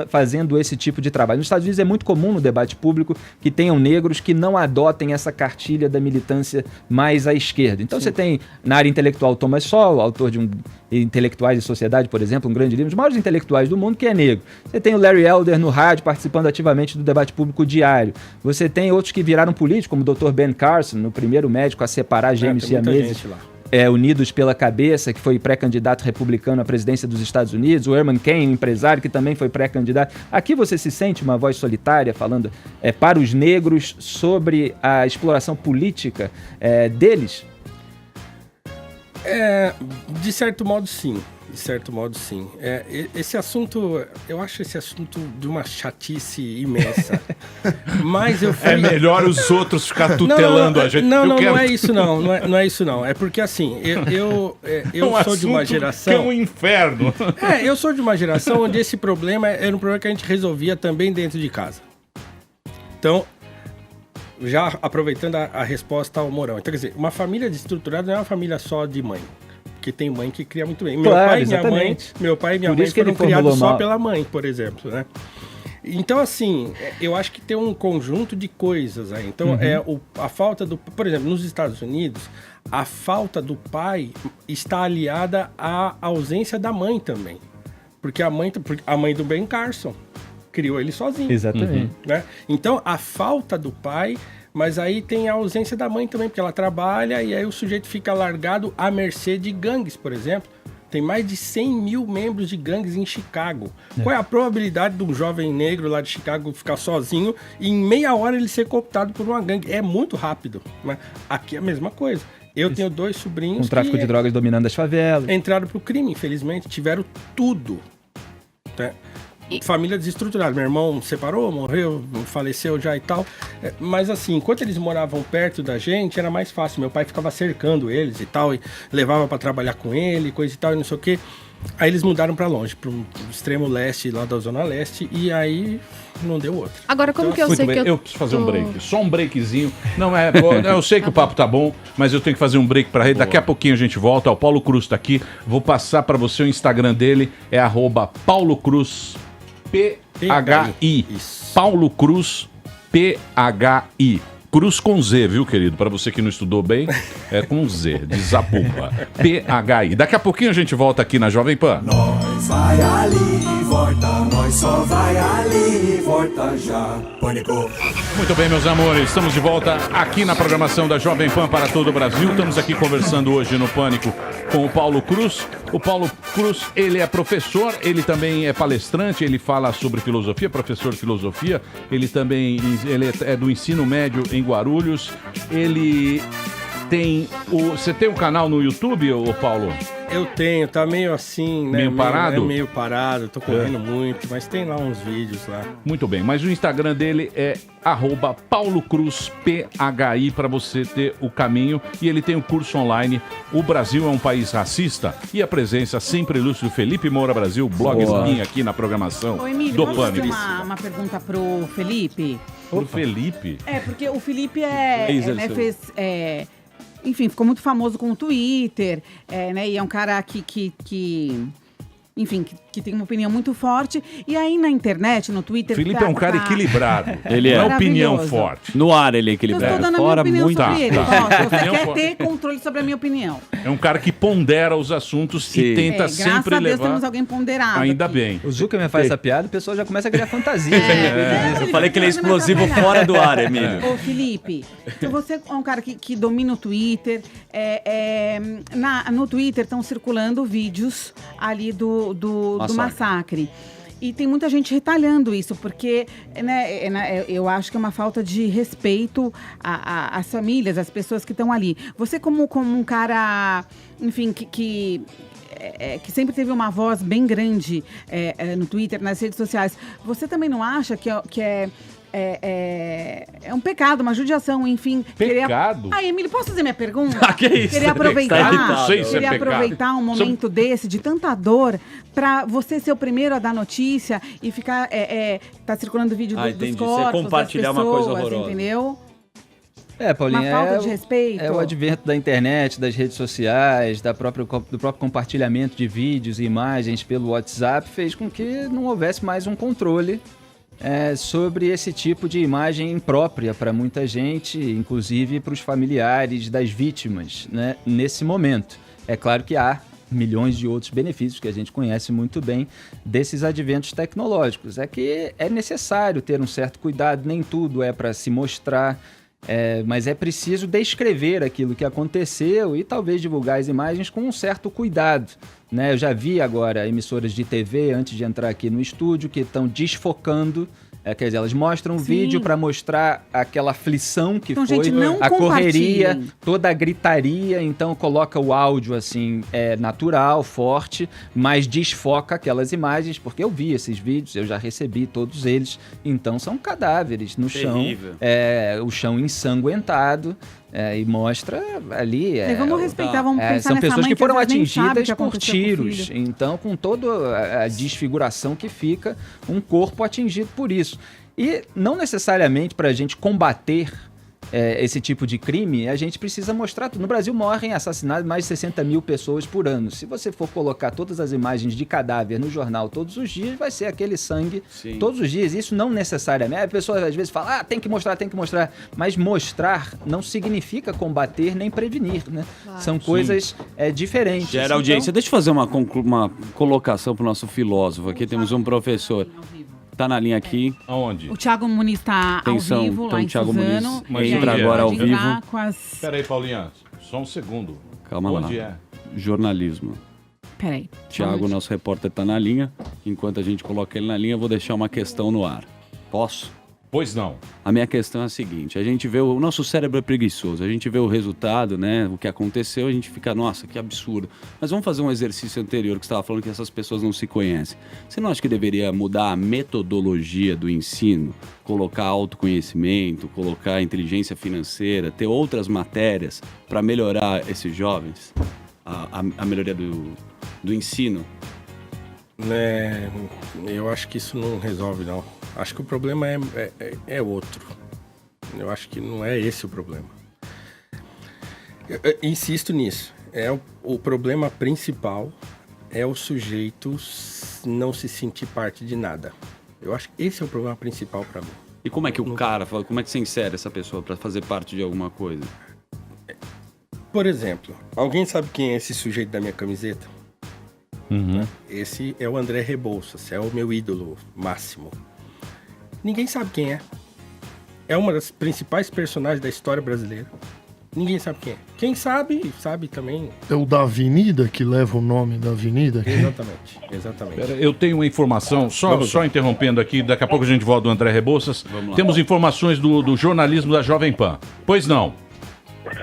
fazendo esse tipo de trabalho. Nos Estados Unidos é muito comum no debate público que tenham negros que não adotem essa cartilha da militância mais à esquerda. Então você tem na área intelectual Thomas Sowell, autor de Intelectuais de Sociedade, por exemplo, um grande livro, um dos maiores intelectuais do mundo, que é negro. Você tem o Larry Elder no rádio participando ativamente do debate público diário. Você tem outros que viraram políticos, como o Dr. Ben Carson, o primeiro médico a separar gêmeos siameses. Unidos pela Cabeça, que foi pré-candidato republicano à presidência dos Estados Unidos, o Herman Cain, um empresário que também foi pré-candidato. Aqui você se sente uma voz solitária falando para os negros sobre a exploração política deles? De certo modo, sim. De certo modo, sim. Esse assunto, eu acho esse assunto de uma chatice imensa. Mas eu fui... É melhor os outros ficar tutelando a gente. Não é isso não. Não é isso não. É porque assim, eu sou de uma geração... Que é um inferno. Eu sou de uma geração onde esse problema era um problema que a gente resolvia também dentro de casa. Então, já aproveitando a resposta ao Mourão. Então, quer dizer, uma família desestruturada não é uma família só de mãe. Porque tem mãe que cria muito bem. Meu pai e minha mãe foram criados só pela mãe, por exemplo, né? Então, assim, eu acho que tem um conjunto de coisas aí. Então, a falta do... Por exemplo, nos Estados Unidos, a falta do pai está aliada à ausência da mãe também. Porque a mãe do Ben Carson criou ele sozinho. Exatamente. Né? Então, a falta do pai... Mas aí tem a ausência da mãe também, porque ela trabalha e aí o sujeito fica largado à mercê de gangues, por exemplo. Tem mais de 100 mil membros de gangues em Chicago. Qual é a probabilidade de um jovem negro lá de Chicago ficar sozinho e em meia hora ele ser cooptado por uma gangue? É muito rápido. Né? Aqui é a mesma coisa. Eu tenho 2 sobrinhos com tráfico de drogas dominando as favelas. Entraram pro crime, infelizmente. Tiveram tudo. Né? Família desestruturada. Meu irmão separou, morreu, faleceu já e tal. Mas assim, enquanto eles moravam perto da gente, era mais fácil. Meu pai ficava cercando eles e tal, e levava para trabalhar com ele, coisa e tal, e não sei o quê. Aí eles mudaram para longe, para o extremo leste, lá da Zona Leste, e aí não deu outro. Agora, como que eu sei que eu preciso fazer um break, só um breakzinho. Eu sei que o papo tá bom, mas eu tenho que fazer um break para ele. Daqui a pouquinho a gente volta. O Paulo Cruz tá aqui. Vou passar para você o Instagram dele, é @PauloCruz. PHI. Paulo Cruz, PHI. Cruz com Z, viu, querido? Para você que não estudou bem, é com Z, de Zabumba. PHI. Daqui a pouquinho a gente volta aqui na Jovem Pan. Nós vai ali, volta, nós só vai ali, volta já. Pânico. Muito bem, meus amores, estamos de volta aqui na programação da Jovem Pan para todo o Brasil. Estamos aqui conversando hoje no Pânico com o Paulo Cruz. O Paulo Cruz, ele é professor, ele também é palestrante, ele fala sobre filosofia, professor de filosofia. Ele também é do ensino médio em Guarulhos. Ele tem Você tem um canal no YouTube, ô Paulo? Eu tenho, tá meio assim, né? Meio parado? Meio parado, tô correndo muito, mas tem lá uns vídeos lá. Muito bem, mas o Instagram dele é @PauloCruzPHI para você ter o caminho. E ele tem um curso online, O Brasil é um País Racista, e a presença sempre ilustre do Felipe Moura Brasil, blogzinho aqui na programação Emílio, do posso Pânico. fazer uma pergunta pro Felipe? Pro Felipe? Porque o Felipe enfim, ficou muito famoso com o Twitter, né? E é um cara que enfim, que tem uma opinião muito forte. E aí na internet, no Twitter... Felipe é um cara equilibrado. Ele não é opinião forte. No ar ele é equilibrado. Eu estou dando Fora a minha opinião muito... sobre ele. Tá. Ó, você quer ter controle sobre a minha opinião. É um cara que pondera os assuntos e tenta sempre graças a Deus levar... temos alguém ponderado. Ainda aqui. bem. O Zuckerman faz essa piada, o pessoal já começa a criar fantasia. Eu falei que ele é explosivo fora do ar, Emílio. Ô, Felipe, então você é um cara que domina o Twitter. No Twitter estão circulando vídeos ali do massacre. E tem muita gente retalhando isso, porque eu acho que é uma falta de respeito às famílias, às pessoas que estão ali. Você como um cara, enfim, que sempre teve uma voz bem grande no Twitter, nas redes sociais, você também não acha que é um pecado, uma judiação, enfim. Pecado? Emílio, posso fazer minha pergunta? Que isso? Queria aproveitar, Queria aproveitar um momento desse, de tanta dor, pra você ser o primeiro a dar notícia e ficar, tá circulando vídeo dos corpos, você compartilhar das pessoas, uma coisa horrorosa. Entendeu? Paulinho, Uma falta de respeito. É o advento da internet, das redes sociais, do próprio compartilhamento de vídeos e imagens pelo WhatsApp, fez com que não houvesse mais um controle sobre esse tipo de imagem imprópria para muita gente, inclusive para os familiares das vítimas, né, nesse momento. É claro que há milhões de outros benefícios que a gente conhece muito bem desses adventos tecnológicos. É que é necessário ter um certo cuidado, nem tudo é para se mostrar, mas é preciso descrever aquilo que aconteceu e talvez divulgar as imagens com um certo cuidado, né? Eu já vi agora emissoras de TV, antes de entrar aqui no estúdio, que estão desfocando, quer dizer, elas mostram um vídeo para mostrar aquela aflição que então, foi, gente, não a correria, toda a gritaria, então coloca o áudio assim, natural, forte, mas desfoca aquelas imagens, porque eu vi esses vídeos, eu já recebi todos eles, então são cadáveres no Terrível. chão, o chão ensanguentado, e mostra ali... vamos respeitar, vamos pensar são nessa pessoas mãe que foram atingidas que por tiros. Então, com toda a desfiguração que fica, um corpo atingido por isso. E não necessariamente para a gente combater esse tipo de crime, a gente precisa mostrar tudo. No Brasil morrem assassinadas mais de 60 mil pessoas por ano. Se você for colocar todas as imagens de cadáver no jornal todos os dias, vai ser aquele sangue todos os dias. Isso não necessariamente... A pessoa às vezes fala, tem que mostrar. Mas mostrar não significa combater nem prevenir, né? Claro. São coisas diferentes. Gera audiência. Deixa eu fazer uma colocação para o nosso filósofo. Aqui temos um professor... Tá na linha aqui. Aonde? O Thiago Muniz tá ao vivo, lá em Thiago Suzano. Muniz entra agora ao vivo. Peraí, Paulinha, só um segundo. Calma Onde lá. Jornalismo. Peraí. Thiago, nosso repórter, tá na linha. Enquanto a gente coloca ele na linha, eu vou deixar uma questão no ar. Posso? Pois não. A minha questão é a seguinte, a gente vê, o nosso cérebro é preguiçoso, a gente vê o resultado, né, o que aconteceu, a gente fica, nossa, que absurdo. Mas vamos fazer um exercício anterior, que você estava falando que essas pessoas não se conhecem. Você não acha que deveria mudar a metodologia do ensino? Colocar autoconhecimento, colocar inteligência financeira, ter outras matérias para melhorar esses jovens? A melhoria do ensino? Eu acho que isso não resolve, não. Acho que o problema é outro. Eu acho que não é esse o problema. Eu insisto nisso. O problema principal é o sujeito não se sentir parte de nada. Eu acho que esse é o problema principal para mim. E como é que como é que você insere essa pessoa para fazer parte de alguma coisa? Por exemplo, alguém sabe quem é esse sujeito da minha camiseta? Uhum. Esse é o André Rebouças, é o meu ídolo máximo. Ninguém sabe quem é. É uma das principais personagens da história brasileira. Ninguém sabe quem é. Quem sabe, sabe também. É o da avenida, que leva o nome da avenida? Exatamente. Pera, eu tenho uma informação, só interrompendo aqui, daqui a pouco a gente volta do André Rebouças. Temos informações do jornalismo da Jovem Pan. Pois não.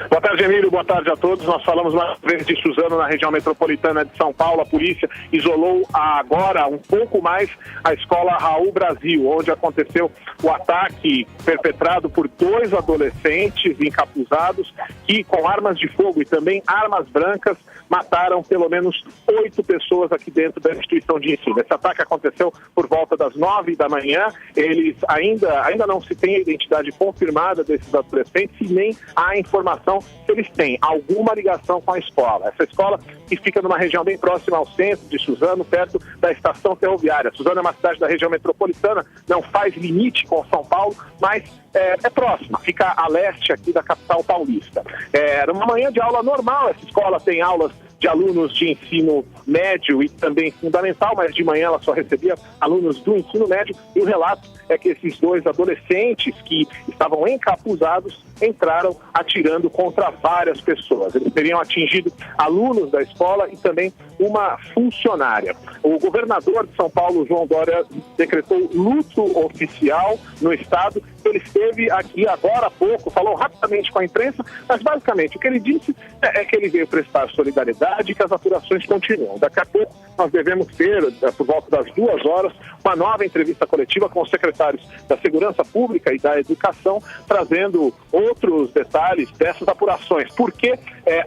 Boa tarde, Emílio. Boa tarde a todos. Nós falamos mais uma vez de Suzano, na região metropolitana de São Paulo. A polícia isolou agora um pouco mais a escola Raul Brasil, onde aconteceu o ataque perpetrado por 2 adolescentes encapuzados que, com armas de fogo e também armas brancas, mataram pelo menos 8 pessoas aqui dentro da instituição de ensino. Esse ataque aconteceu por volta das 9 da manhã. Eles ainda não se tem a identidade confirmada desses adolescentes e nem há informação se eles têm alguma ligação com a escola. Essa escola que fica numa região bem próxima ao centro de Suzano, perto da estação ferroviária. Suzano é uma cidade da região metropolitana, não faz limite com São Paulo, mas é próxima, fica a leste aqui da capital paulista. Era uma manhã de aula normal, essa escola tem aulas de alunos de ensino médio e também fundamental, mas de manhã ela só recebia alunos do ensino médio, e o relato é que esses 2 adolescentes que estavam encapuzados entraram atirando contra várias pessoas. Eles teriam atingido alunos da escola e também uma funcionária. O governador de São Paulo, João Dória, decretou luto oficial no estado. Ele esteve aqui agora há pouco, falou rapidamente com a imprensa, mas basicamente o que ele disse é que ele veio prestar solidariedade e que as apurações continuam. Daqui a pouco nós devemos ter, por volta das 2 horas, uma nova entrevista coletiva com os secretários da Segurança Pública e da Educação, trazendo outros detalhes dessas apurações. Porque,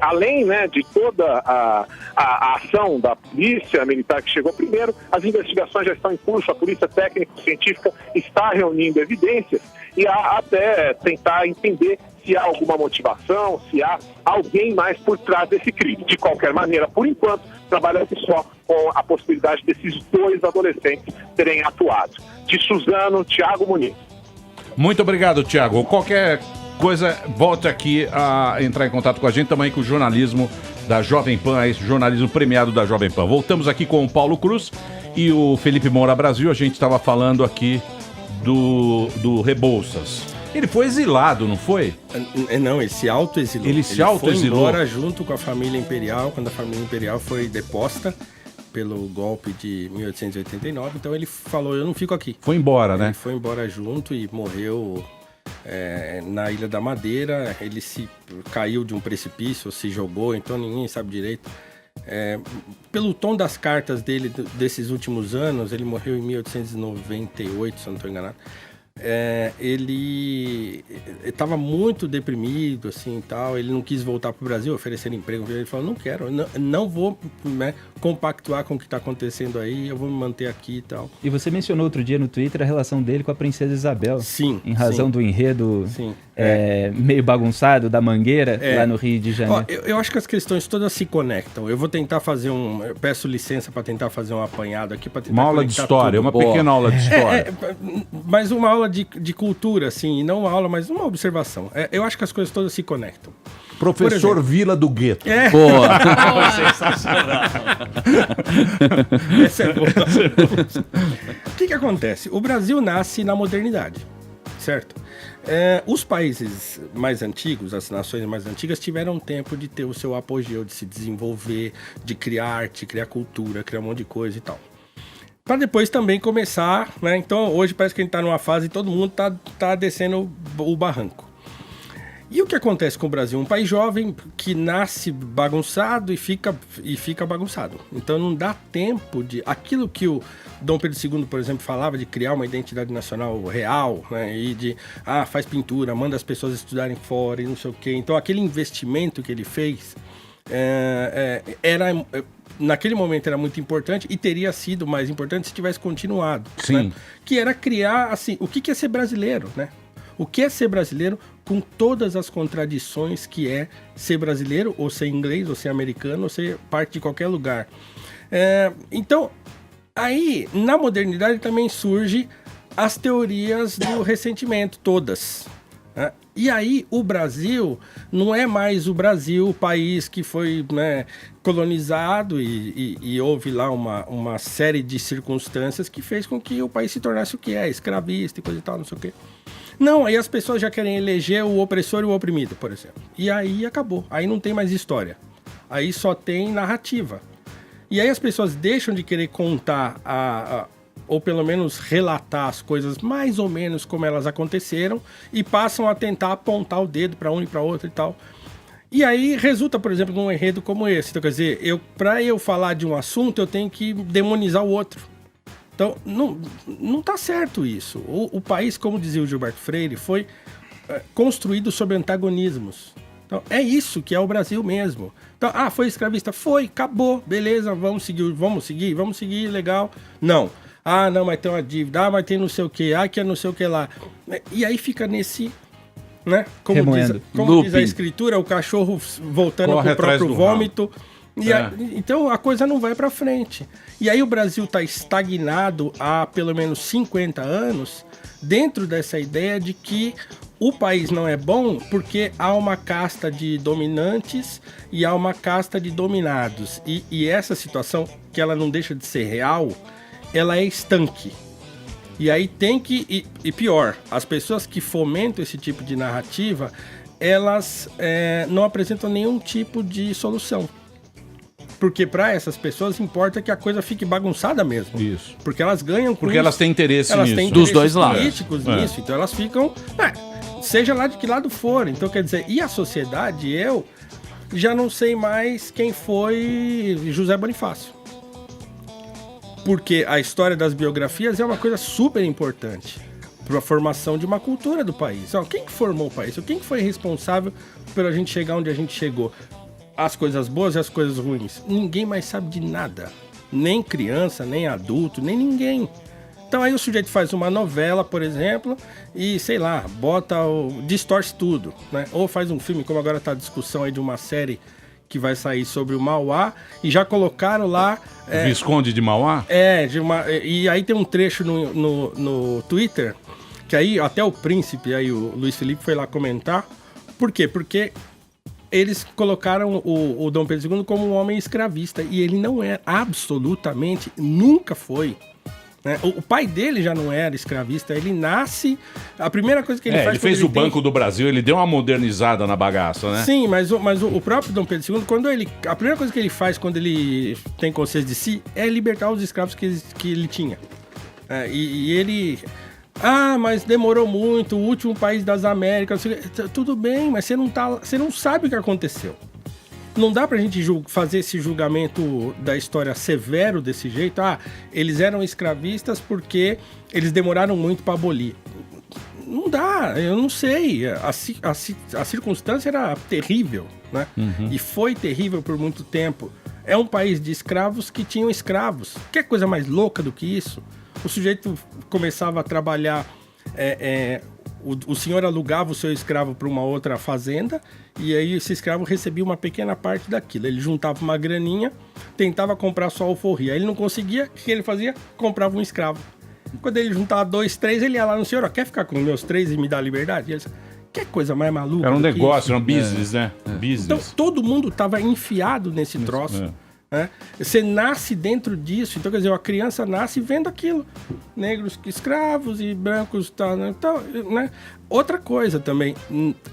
além de toda a ação da polícia militar que chegou primeiro, as investigações já estão em curso, a polícia técnico-científica está reunindo evidências e até tentar entender se há alguma motivação, se há alguém mais por trás desse crime. De qualquer maneira, por enquanto, trabalhando só com a possibilidade desses 2 adolescentes terem atuado. De Suzano, Thiago Muniz. Muito obrigado, Thiago. Qualquer coisa, volte aqui a entrar em contato com a gente, também com o jornalismo da Jovem Pan, esse jornalismo premiado da Jovem Pan. Voltamos aqui com o Paulo Cruz e o Felipe Moura Brasil. A gente estava falando aqui do Rebouças. Ele foi exilado, não foi? Não, ele se autoexilou. Ele foi embora junto com a família imperial, quando a família imperial foi deposta pelo golpe de 1889. Então ele falou, eu não fico aqui. Foi embora, né? Ele foi embora junto e morreu na Ilha da Madeira. Ele caiu de um precipício, se jogou, então ninguém sabe direito. Pelo tom das cartas dele desses últimos anos, ele morreu em 1898, se eu não estou enganado. Ele estava muito deprimido, assim, tal. Ele não quis voltar para o Brasil, oferecer emprego. Ele falou, não quero, não vou compactuar com o que está acontecendo aí, eu vou me manter aqui e tal. E você mencionou outro dia no Twitter a relação dele com a Princesa Isabel. Sim. Em razão do enredo sim. Meio bagunçado da Mangueira, lá no Rio de Janeiro. Eu acho que as questões todas se conectam. Eu vou tentar fazer eu peço licença para tentar fazer um apanhado aqui. Uma aula de história, uma pequena aula de história. Mas uma aula de cultura, assim, e não uma aula, mas uma observação. Eu acho que as coisas todas se conectam. Professor Vila do Gueto. Boa. Sensacional. Essa é boa. O que acontece? O Brasil nasce na modernidade, certo? Os países mais antigos, as nações mais antigas, tiveram tempo de ter o seu apogeu, de se desenvolver, de criar arte, criar cultura, criar um monte de coisa e tal. Para depois também começar, né? Então hoje parece que a gente está numa fase e todo mundo tá descendo o barranco. E o que acontece com o Brasil? Um país jovem que nasce bagunçado e fica bagunçado. Então não dá tempo de... Aquilo que o Dom Pedro II, por exemplo, falava de criar uma identidade nacional real, né? E de, faz pintura, manda as pessoas estudarem fora e não sei o quê. Então aquele investimento que ele fez naquele momento era muito importante e teria sido mais importante se tivesse continuado. Sim. Né? Que era criar, assim, o que é ser brasileiro, né? O que é ser brasileiro com todas as contradições que é ser brasileiro, ou ser inglês, ou ser americano, ou ser parte de qualquer lugar. Então, aí, na modernidade também surgem as teorias do ressentimento, todas. Né? E aí, o Brasil não é mais o Brasil, o país que foi, né, colonizado e houve lá uma série de circunstâncias que fez com que o país se tornasse o que é, escravista e coisa e tal, não sei o quê. Não, aí as pessoas já querem eleger o opressor e o oprimido, por exemplo. E aí acabou. Aí não tem mais história. Aí só tem narrativa. E aí as pessoas deixam de querer contar, ou pelo menos relatar as coisas mais ou menos como elas aconteceram e passam a tentar apontar o dedo para um e para outro e tal. E aí resulta, por exemplo, num enredo como esse. Então, quer dizer, para eu falar de um assunto, eu tenho que demonizar o outro. Então, não tá certo isso. O país, como dizia o Gilberto Freire, foi construído sobre antagonismos. Então, é isso que é o Brasil mesmo. Então, foi escravista? Foi, acabou, beleza, vamos seguir, legal. Não. Não, mas tem uma dívida, mas tem não sei o que, que é não sei o que lá. E aí fica nesse, né? Como diz a escritura, o cachorro voltando corre pro próprio vômito. É. Então a coisa não vai para frente. E aí o Brasil está estagnado há pelo menos 50 anos dentro dessa ideia de que o país não é bom porque há uma casta de dominantes e há uma casta de dominados. E essa situação, que ela não deixa de ser real, ela é estanque. E aí tem que... E pior, as pessoas que fomentam esse tipo de narrativa, elas não apresentam nenhum tipo de solução. Porque para essas pessoas importa que a coisa fique bagunçada mesmo. Isso. Porque elas ganham com Porque isso. elas têm interesse elas nisso. Têm dos dois lados. políticos nisso. Então elas ficam... seja lá de que lado for. Então quer dizer, e a sociedade, eu já não sei mais quem foi José Bonifácio. Porque a história das biografias é uma coisa super importante para a formação de uma cultura do país. Quem que formou o país? Quem que foi responsável pela gente chegar onde a gente chegou? As coisas boas e as coisas ruins. Ninguém mais sabe de nada. Nem criança, nem adulto, nem ninguém. Então aí o sujeito faz uma novela, por exemplo, e, sei lá, distorce tudo, né? Ou faz um filme, como agora está a discussão aí de uma série que vai sair sobre o Mauá, e já colocaram lá... Visconde de Mauá? E aí tem um trecho no Twitter, que aí até o príncipe, aí o Luiz Felipe foi lá comentar. Por quê? Porque eles colocaram o Dom Pedro II como um homem escravista, e ele não é, absolutamente, nunca foi. Né? O pai dele já não era escravista, ele nasce... A primeira coisa que ele faz... Ele fez o Banco do Brasil, ele deu uma modernizada na bagaça, né? Sim, mas o próprio Dom Pedro II, a primeira coisa que ele faz quando ele tem consciência de si é libertar os escravos que ele tinha. E ele... mas demorou muito, o último país das Américas... Tudo bem, mas você não sabe o que aconteceu. Não dá pra gente fazer esse julgamento da história severo desse jeito. Eles eram escravistas porque eles demoraram muito para abolir. Não dá, eu não sei. A circunstância era terrível, né? Uhum. E foi terrível por muito tempo. É um país de escravos que tinham escravos. Quer coisa mais louca do que isso? O sujeito começava a trabalhar... O senhor alugava o seu escravo para uma outra fazenda e aí esse escravo recebia uma pequena parte daquilo. Ele juntava uma graninha, tentava comprar sua alforria. Aí ele não conseguia, o que ele fazia? Comprava um escravo. Quando ele juntava 2, 3, ele ia lá no senhor, quer ficar com meus 3 e me dar liberdade? E ele disse, que coisa mais maluca. Era um negócio, era um business, né? Business. Então todo mundo estava enfiado nesse troço. Você nasce dentro disso, então quer dizer, a criança nasce vendo aquilo, negros escravos e brancos, então, né? Outra coisa também,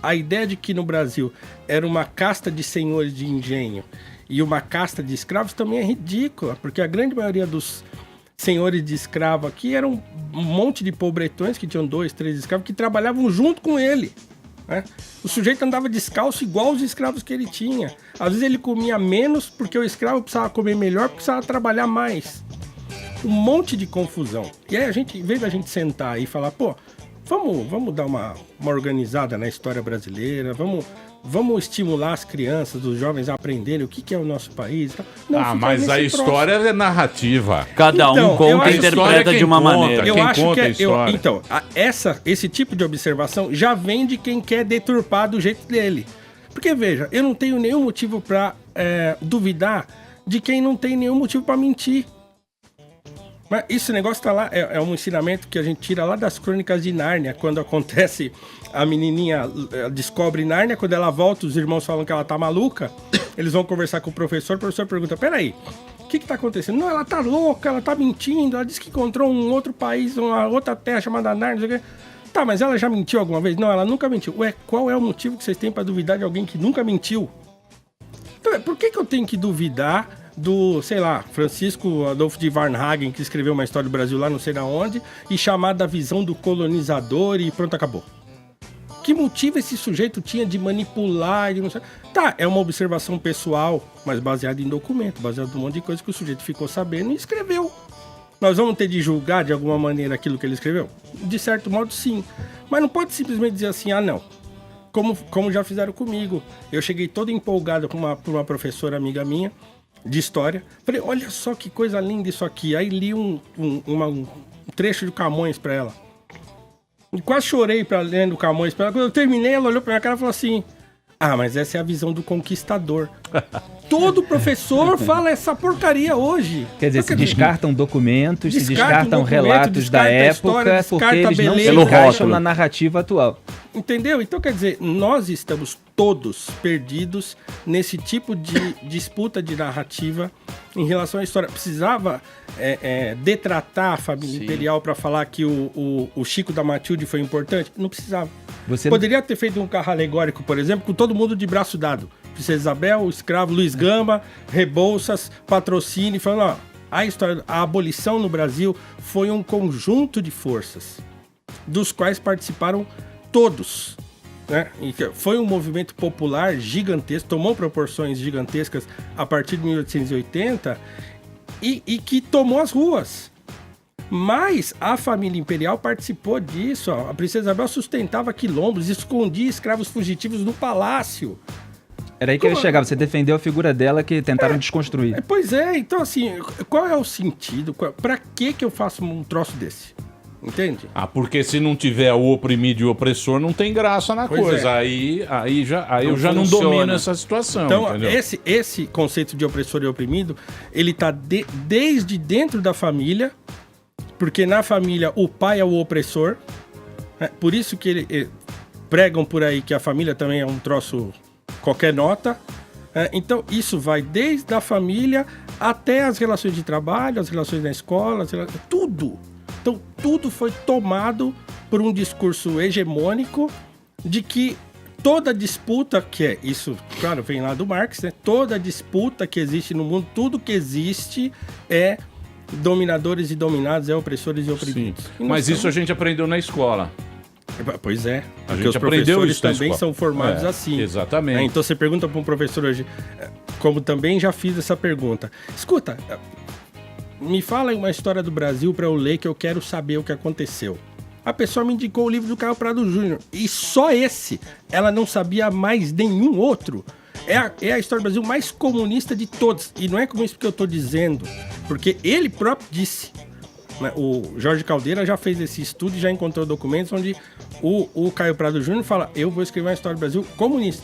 a ideia de que no Brasil era uma casta de senhores de engenho e uma casta de escravos também é ridícula, porque a grande maioria dos senhores de escravo aqui eram um monte de pobretões que tinham 2, 3 escravos que trabalhavam junto com ele. O sujeito andava descalço igual os escravos que ele tinha. Às vezes ele comia menos porque o escravo precisava comer melhor, porque precisava trabalhar mais. Um monte de confusão. E aí em vez da gente sentar e falar, vamos dar uma organizada na história brasileira, vamos estimular as crianças, os jovens a aprenderem o que é o nosso país. Não, mas a história é narrativa. Cada um conta e interpreta de uma maneira. Eu acho que esse tipo de observação já vem de quem quer deturpar do jeito dele. Porque, veja, eu não tenho nenhum motivo para duvidar de quem não tem nenhum motivo para mentir. Mas esse negócio tá lá, é um ensinamento que a gente tira lá das Crônicas de Nárnia, quando acontece, a menininha descobre Nárnia, quando ela volta, os irmãos falam que ela tá maluca, eles vão conversar com o professor pergunta, peraí, o que tá acontecendo? Não, ela tá louca, ela tá mentindo, ela disse que encontrou um outro país, uma outra terra chamada Nárnia, não sei o quê. Tá, mas ela já mentiu alguma vez? Não, ela nunca mentiu. Ué, qual é o motivo que vocês têm pra duvidar de alguém que nunca mentiu? Então, por que eu tenho que duvidar do, sei lá, Francisco Adolfo de Varnhagen, que escreveu uma história do Brasil lá não sei da onde, e chamar da visão do colonizador e pronto, acabou. Que motivo esse sujeito tinha de manipular? Tá, é uma observação pessoal, mas baseada em documento, baseada em um monte de coisa que o sujeito ficou sabendo e escreveu. Nós vamos ter de julgar de alguma maneira aquilo que ele escreveu? De certo modo, sim. Mas não pode simplesmente dizer assim, não. como já fizeram comigo. Eu cheguei todo empolgado com uma professora amiga minha de história. Falei, olha só que coisa linda isso aqui. Aí li um trecho de Camões pra ela. E quase chorei lendo Camões pra ela. Quando eu terminei, ela olhou pra minha cara e falou assim... Ah, mas essa é a visão do conquistador. Todo professor fala essa porcaria hoje. Quer dizer, se descartam documentos, se descartam relatos da época, porque eles não se encaixam na narrativa atual. Entendeu? Então, quer dizer, nós estamos todos perdidos nesse tipo de disputa de narrativa em relação à história. Precisava detratar a família imperial para falar que o Chico da Matilde foi importante? Não precisava. Poderia ter feito um carro alegórico, por exemplo, com todo mundo de braço dado. Princesa Isabel, o escravo Luiz Gama, Rebouças, Patrocínio, falando, ó, a abolição no Brasil foi um conjunto de forças, dos quais participaram todos. Né? Foi um movimento popular gigantesco, tomou proporções gigantescas a partir de 1880 e que tomou as ruas. Mas a família imperial participou disso. Ó. A princesa Isabel sustentava quilombos, escondia escravos fugitivos no palácio. Era aí que ele chegava, você defendeu a figura dela que tentaram desconstruir. Pois é, então assim, qual é o sentido? Pra que eu faço um troço desse? Entende? Ah, porque se não tiver o oprimido e o opressor, não tem graça na coisa. Aí eu já não domino essa situação. Então, entendeu? esse conceito de opressor e oprimido, ele tá desde dentro da família, porque na família o pai é o opressor. Por isso que ele pregam por aí que a família também é um troço qualquer nota. Então, isso vai desde a família até as relações de trabalho, as relações na escola, tudo. Então, tudo foi tomado por um discurso hegemônico de que toda disputa, que é isso, claro, vem lá do Marx, né? Toda disputa que existe no mundo, tudo que existe é dominadores e dominados, é opressores e oprimidos. E mas isso a gente aprendeu na escola. Pois é, a porque gente os aprendeu isso também são formados assim. Exatamente. Então você pergunta para um professor hoje, como também já fiz essa pergunta, escuta, me fala aí uma história do Brasil para eu ler que eu quero saber o que aconteceu. A pessoa me indicou o livro do Caio Prado Júnior e só esse, ela não sabia mais nenhum outro. É a história do Brasil mais comunista de todos. E não é comunista porque eu estou dizendo, porque ele próprio disse. O Jorge Caldeira já fez esse estudo e já encontrou documentos onde o Caio Prado Júnior fala, eu vou escrever uma história do Brasil comunista.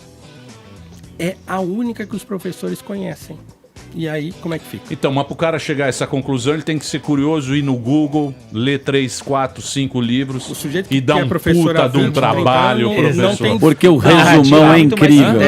É a única que os professores conhecem. E aí, como é que fica? Então, mas pro cara chegar a essa conclusão, ele tem que ser curioso, ir no Google, ler 3, 4, 5 livros e dar um puta de um trabalho, professor. Porque o resumão é incrível.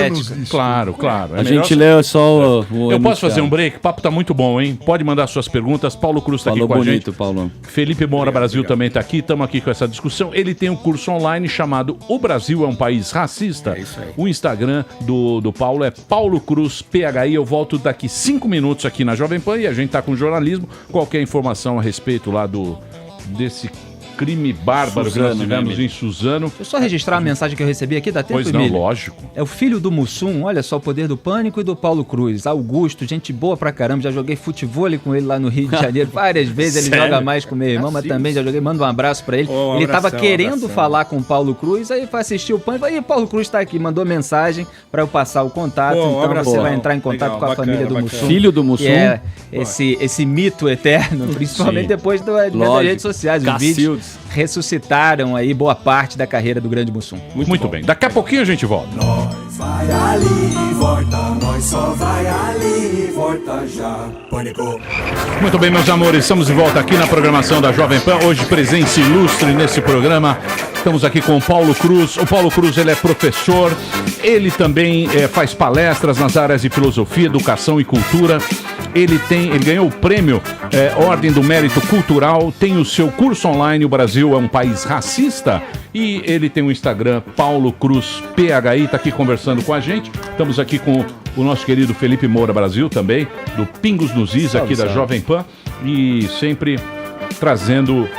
Claro, claro. A gente lê só o Eu posso fazer um break? O papo tá muito bom, hein? Pode mandar suas perguntas. Paulo Cruz tá aqui com a gente. Paulo. Felipe Moura Brasil também tá aqui. Estamos aqui com essa discussão. Ele tem um curso online chamado O Brasil é um País Racista. É isso aí. O Instagram do Paulo é Paulo Cruz PHI. Eu volto daqui 5 minutos aqui na Jovem Pan e a gente tá com jornalismo. Qualquer informação a respeito lá desse crime bárbaro que nós tivemos em Suzano. Deixa eu só registrar a mensagem que eu recebi aqui, dá tempo, Pois não, Emílio? lógico. É o filho do Mussum, olha só o poder do Pânico e do Paulo Cruz. Augusto, gente boa pra caramba, já joguei futevôlei com ele lá no Rio de Janeiro várias vezes, ele joga mais com meu irmão, mas também já joguei, manda um abraço pra ele. Ele tava querendo falar com o Paulo Cruz, aí foi assistir o Pânico, aí o Paulo Cruz tá aqui, mandou mensagem pra eu passar o contato, então você vai entrar em contato com a família do Mussum. Filho do Mussum. Que é esse mito eterno, principalmente depois das redes sociais, os vídeos ressuscitaram aí boa parte da carreira do grande Mussum. Muito bem. Daqui a pouquinho a gente volta. Vai ali, volta, nós só vai ali, volta já. Pânico. Muito bem, meus amores, estamos de volta aqui na programação da Jovem Pan. Hoje, presença ilustre nesse programa. Estamos aqui com o Paulo Cruz. O Paulo Cruz, ele é professor, ele também faz palestras nas áreas de filosofia, educação e cultura. Ele ganhou o prêmio Ordem do Mérito Cultural, tem o seu curso online, O Brasil é um País Racista, e ele tem o Instagram, Paulo Cruz PHI, está aqui conversando com a gente. Estamos aqui com o nosso querido Felipe Moura Brasil também, do Pingos nos Is, aqui da Jovem Pan, e sempre trazendo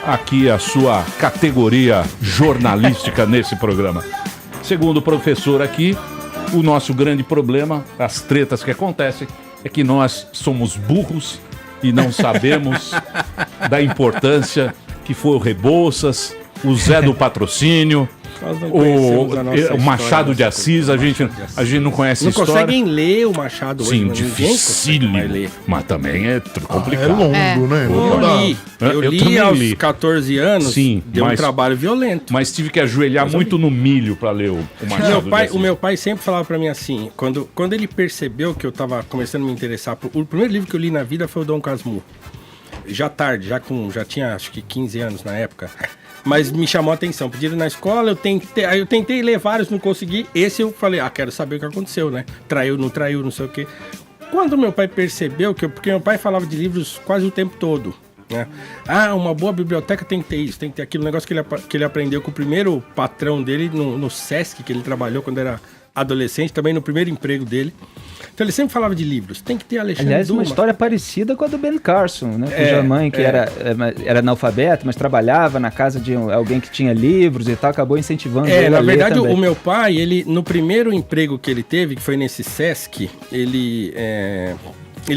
aqui a sua categoria jornalística nesse programa. Segundo o professor aqui, o nosso grande problema, as tretas que acontecem, é que nós somos burros e não sabemos da importância que foi o Rebouças, o Zé do Patrocínio, Nós não conhecemos a nossa O Machado história, de Assis, a gente não conhece a não história. conseguem ler o Machado hoje. Sim, mas ninguém consegue mais ler. dificílimo. Mas também é complicado. É longo, né? Não dá. Eu li também aos li. 14 anos, Sim, deu um trabalho violento. Mas tive que ajoelhar muito no milho pra ler o Machado de Assis. O meu pai sempre falava pra mim assim, quando ele percebeu que eu tava começando a me interessar, o primeiro livro que eu li na vida foi o Dom Casmurro. Já tarde, já tinha acho que 15 anos na época. Mas me chamou a atenção. Pediram na escola, eu tentei ler vários, não consegui. Esse eu falei, quero saber o que aconteceu, né? Traiu, não sei o quê. Quando meu pai percebeu porque meu pai falava de livros quase o tempo todo, né? Uma boa biblioteca tem que ter isso, tem que ter aquilo. Um negócio que ele aprendeu com o primeiro patrão dele no Sesc, que ele trabalhou quando era adolescente, também no primeiro emprego dele. Então ele sempre falava de livros. Tem que ter Alexandre Aliás, Dumas. uma história parecida com a do Ben Carson, né? Cuja mãe, que era analfabeta, mas trabalhava na casa de alguém que tinha livros e tal, acabou incentivando ele na a ler verdade, também. o meu pai, ele, no primeiro emprego que ele teve, que foi nesse Sesc, ele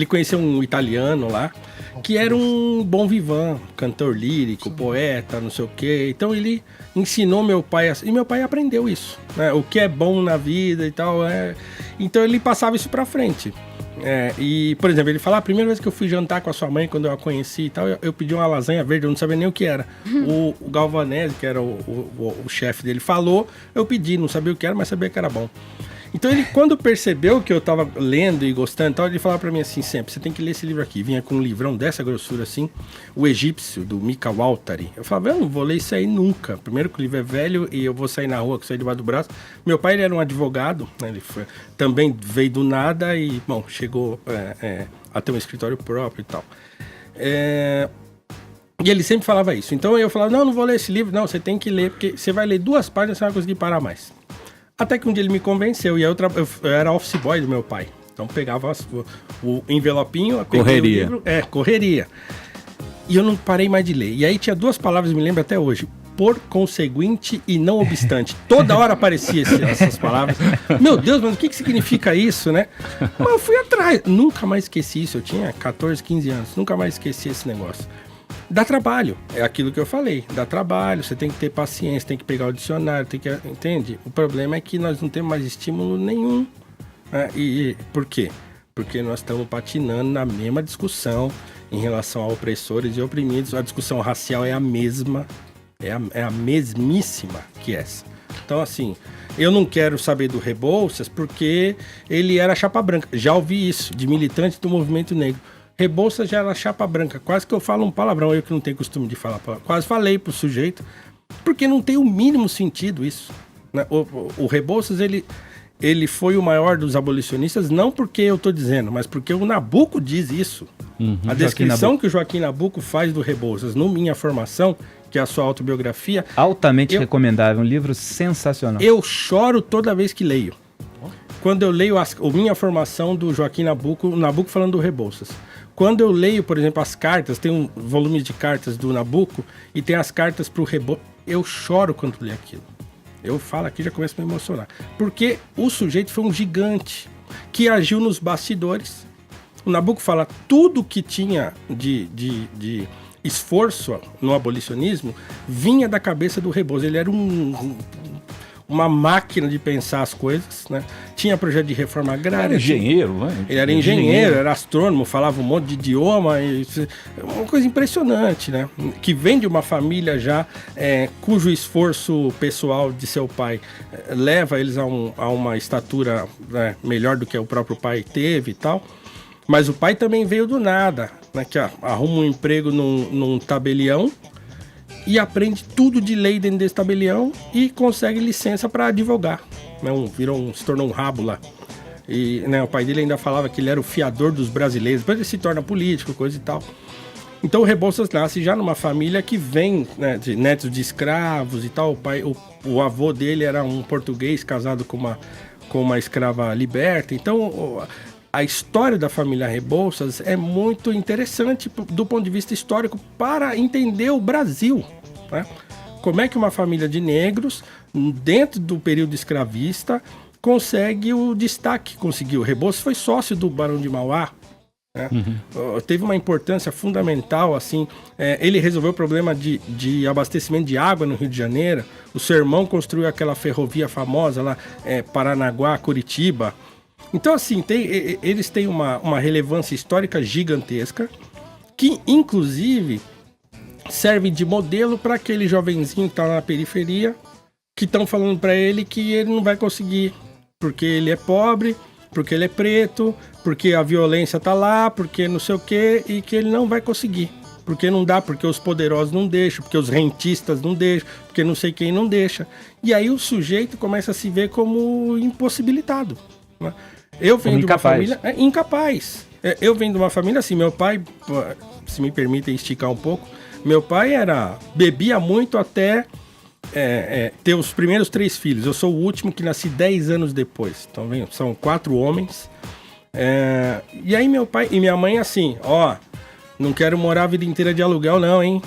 conheceu um italiano lá, que era um bom vivant, cantor lírico, poeta, não sei o quê. Então ele ensinou meu pai, e meu pai aprendeu isso, né? O que é bom na vida e tal. Então ele passava isso pra frente. E, por exemplo, ele fala, a primeira vez que eu fui jantar com a sua mãe, quando eu a conheci e tal, eu pedi uma lasanha verde, eu não sabia nem o que era. O Galvanese, que era o chefe dele, falou, eu pedi, não sabia o que era, mas sabia que era bom. Então ele, quando percebeu que eu tava lendo e gostando e tal, ele falava pra mim assim sempre, você tem que ler esse livro aqui. Vinha com um livrão dessa grossura assim, O Egípcio, do Mika Waltari. Eu falava, eu não vou ler isso aí nunca. Primeiro que o livro é velho e eu vou sair na rua com isso aí debaixo do braço. Meu pai, ele era um advogado, né? Ele também veio do nada e, bom, chegou a ter um escritório próprio e tal. E ele sempre falava isso. Então eu falava, não vou ler esse livro. Não, você tem que ler, porque você vai ler 2 páginas e você não vai conseguir parar mais. Até que um dia ele me convenceu, e aí eu era office boy do meu pai. Então pegava o envelopinho, correria. O livro, correria. E eu não parei mais de ler. E aí tinha 2 palavras, me lembro até hoje. Por conseguinte e não obstante. Toda hora aparecia essas palavras. Meu Deus, mas o que significa isso, né? Mas eu fui atrás. Nunca mais esqueci isso. Eu tinha 14, 15 anos. Nunca mais esqueci esse negócio. Dá trabalho, é aquilo que eu falei, dá trabalho, você tem que ter paciência, tem que pegar o dicionário, entende? O problema é que nós não temos mais estímulo nenhum, né? E por quê? Porque nós estamos patinando na mesma discussão em relação a opressores e oprimidos, a discussão racial é a mesma, é a mesmíssima que essa. Então assim, eu não quero saber do Rebouças porque ele era chapa branca, já ouvi isso, de militante do movimento negro. Rebouças já era chapa branca, quase que eu falo um palavrão, eu que não tenho costume de falar palavrão. Quase falei pro sujeito, porque não tem o mínimo sentido isso, né? O Rebouças, ele foi o maior dos abolicionistas, não porque eu tô dizendo, mas porque o Nabuco diz isso. A descrição que o Joaquim Nabuco faz do Rebouças, no Minha Formação, que é a sua autobiografia... Altamente recomendável, um livro sensacional. Eu choro toda vez que leio. Quando eu leio a Minha Formação do Joaquim Nabuco, o Nabuco falando do Rebouças. Quando eu leio, por exemplo, as cartas, tem um volume de cartas do Nabuco e tem as cartas para o Rebouças, eu choro quando leio aquilo. Eu falo aqui, já começo a me emocionar. Porque o sujeito foi um gigante que agiu nos bastidores. O Nabuco fala tudo que tinha de esforço no abolicionismo vinha da cabeça do Rebouças. Ele era uma máquina de pensar as coisas, né? Tinha projeto de reforma agrária. Era engenheiro, né? Ele era engenheiro, era astrônomo, falava um monte de idioma. Uma coisa impressionante, né? Que vem de uma família já cujo esforço pessoal de seu pai leva eles a uma estatura, né, melhor do que o próprio pai teve e tal. Mas o pai também veio do nada, né? Que arruma um emprego num tabelião e aprende tudo de lei dentro desse tabelião e consegue licença para advogar. Né? Se tornou um rabo lá. E, né, o pai dele ainda falava que ele era o fiador dos brasileiros. Depois ele se torna político, coisa e tal. Então o Rebouças nasce já numa família que vem, né, de netos de escravos e tal. O avô dele era um português casado com uma escrava liberta. Então a história da família Rebouças é muito interessante do ponto de vista histórico para entender o Brasil, né? Como é que uma família de negros, dentro do período escravista, consegue o destaque que conseguiu. Rebouças foi sócio do Barão de Mauá, né? Teve uma importância fundamental, assim, ele resolveu o problema de abastecimento de água no Rio de Janeiro. O seu irmão construiu aquela ferrovia famosa lá, Paranaguá, Curitiba. Então, assim, eles têm uma relevância histórica gigantesca, que, inclusive, serve de modelo para aquele jovenzinho que está na periferia, que estão falando para ele que ele não vai conseguir, porque ele é pobre, porque ele é preto, porque a violência tá lá, porque não sei o quê, e que ele não vai conseguir. Porque não dá, porque os poderosos não deixam, porque os rentistas não deixam, porque não sei quem não deixa. E aí o sujeito começa a se ver como impossibilitado, né? Eu venho de uma família incapaz. Eu venho de uma família assim, meu pai, se me permitem esticar um pouco, meu pai bebia muito até ter os primeiros 3 filhos. Eu sou o último que nasci 10 anos depois. Então, são 4 homens. E aí meu pai e minha mãe assim, não quero morar a vida inteira de aluguel não, hein?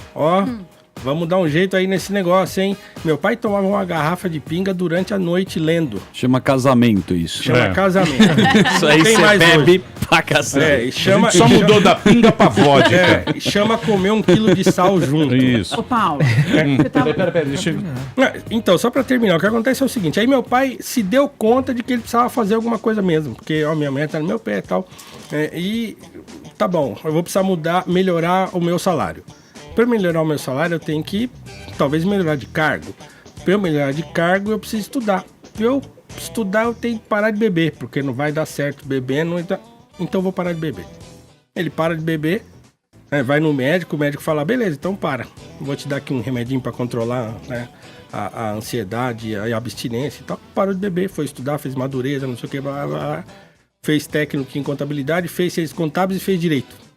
Vamos dar um jeito aí nesse negócio, hein? Meu pai tomava uma garrafa de pinga durante a noite lendo. Chama casamento isso. Chama casamento. Isso aí você bebe pra cacete. Só mudou da pinga pra vodka. E chama comer 1 quilo de sal junto. Isso. Ô, Paulo. Pera, deixa eu... Então, só pra terminar, o que acontece é o seguinte. Aí meu pai se deu conta de que ele precisava fazer alguma coisa mesmo. Porque, minha mãe tá no meu pé e tal. E tá bom, eu vou precisar melhorar o meu salário. Para melhorar o meu salário, eu tenho que, talvez, melhorar de cargo. Para eu melhorar de cargo, eu preciso estudar. Para eu estudar, eu tenho que parar de beber, porque não vai dar certo bebendo, então eu vou parar de beber. Ele para de beber, vai no médico, o médico fala, beleza, então para. Vou te dar aqui um remedinho para controlar, né, a ansiedade, a abstinência e tal. Parou de beber, foi estudar, fez madureza, não sei o que, blá, blá, blá. Fez técnico em contabilidade, fez ciências contábeis e fez direito.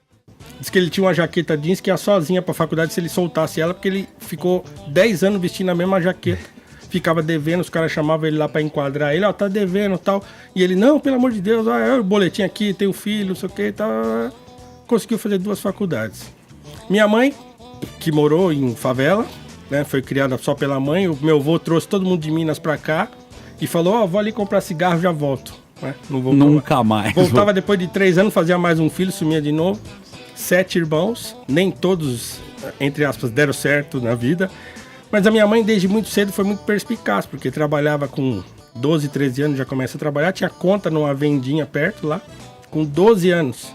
Diz que ele tinha uma jaqueta jeans que ia sozinha pra faculdade se ele soltasse ela, porque ele ficou 10 anos vestindo a mesma jaqueta. Ficava devendo, os caras chamavam ele lá pra enquadrar ele, tá devendo e tal. E ele, não, pelo amor de Deus, o boletim aqui, tem o filho, não sei o que e tal. Conseguiu fazer 2 faculdades. Minha mãe, que morou em favela, né, foi criada só pela mãe. O meu avô trouxe todo mundo de Minas pra cá e falou, vou ali comprar cigarro, já volto. Né? Não voltou, nunca mais. Voltava depois de 3 anos, fazia mais um filho, sumia de novo. 7 irmãos, nem todos, entre aspas, deram certo na vida. Mas a minha mãe, desde muito cedo, foi muito perspicaz, porque trabalhava com 12, 13 anos, já começa a trabalhar, tinha conta numa vendinha perto lá, com 12 anos.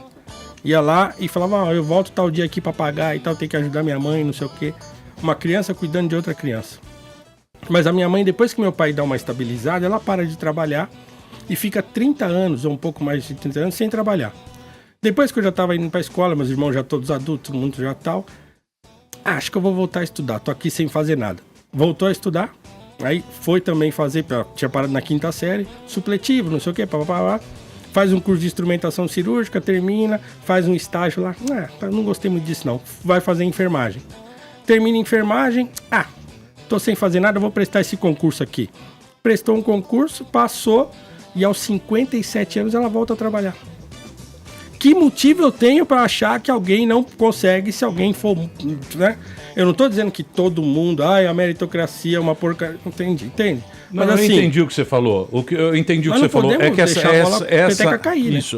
Ia lá e falava, eu volto tal dia aqui pra pagar e tal, tem que ajudar minha mãe, não sei o quê. Uma criança cuidando de outra criança. Mas a minha mãe, depois que meu pai dá uma estabilizada, ela para de trabalhar e fica 30 anos, ou um pouco mais de 30 anos, sem trabalhar. Depois que eu já estava indo para a escola, meus irmãos já todos adultos, todo mundo já tal, acho que eu vou voltar a estudar, tô aqui sem fazer nada. Voltou a estudar, aí foi também fazer, tinha parado na 5ª série, supletivo, não sei o que, faz um curso de instrumentação cirúrgica, termina, faz um estágio lá, não gostei muito disso não, vai fazer enfermagem. Termina enfermagem, tô sem fazer nada, vou prestar esse concurso aqui. Prestou um concurso, passou, e aos 57 anos ela volta a trabalhar. Que motivo eu tenho para achar que alguém não consegue se alguém for, né? Eu não tô dizendo que todo mundo, a meritocracia é uma porcaria, entende? Mas eu assim, entendi o que você falou. Eu entendi o que você falou é que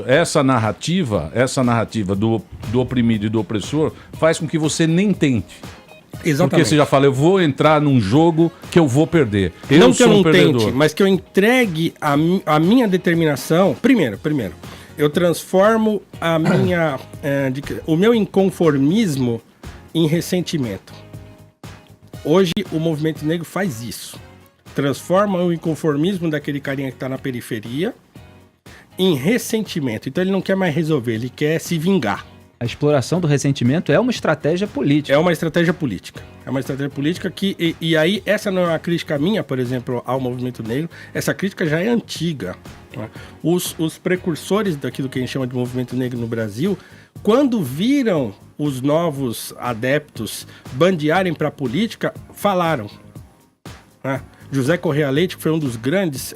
essa narrativa do oprimido e do opressor faz com que você nem tente. Exatamente. Porque você já fala, eu vou entrar num jogo que eu vou perder. Não que eu não tente, mas que eu entregue a minha determinação. Primeiro, eu transformo o meu inconformismo em ressentimento. Hoje o movimento negro faz isso. Transforma o inconformismo daquele carinha que está na periferia em ressentimento. Então ele não quer mais resolver, ele quer se vingar. A exploração do ressentimento é uma estratégia política. É uma estratégia política. É uma estratégia política que... E aí, essa não é uma crítica minha, por exemplo, ao movimento negro. Essa crítica já é antiga. Né? Os precursores daquilo que a gente chama de movimento negro no Brasil, quando viram os novos adeptos bandearem para a política, falaram. Né? José Correia Leite, que foi um dos grandes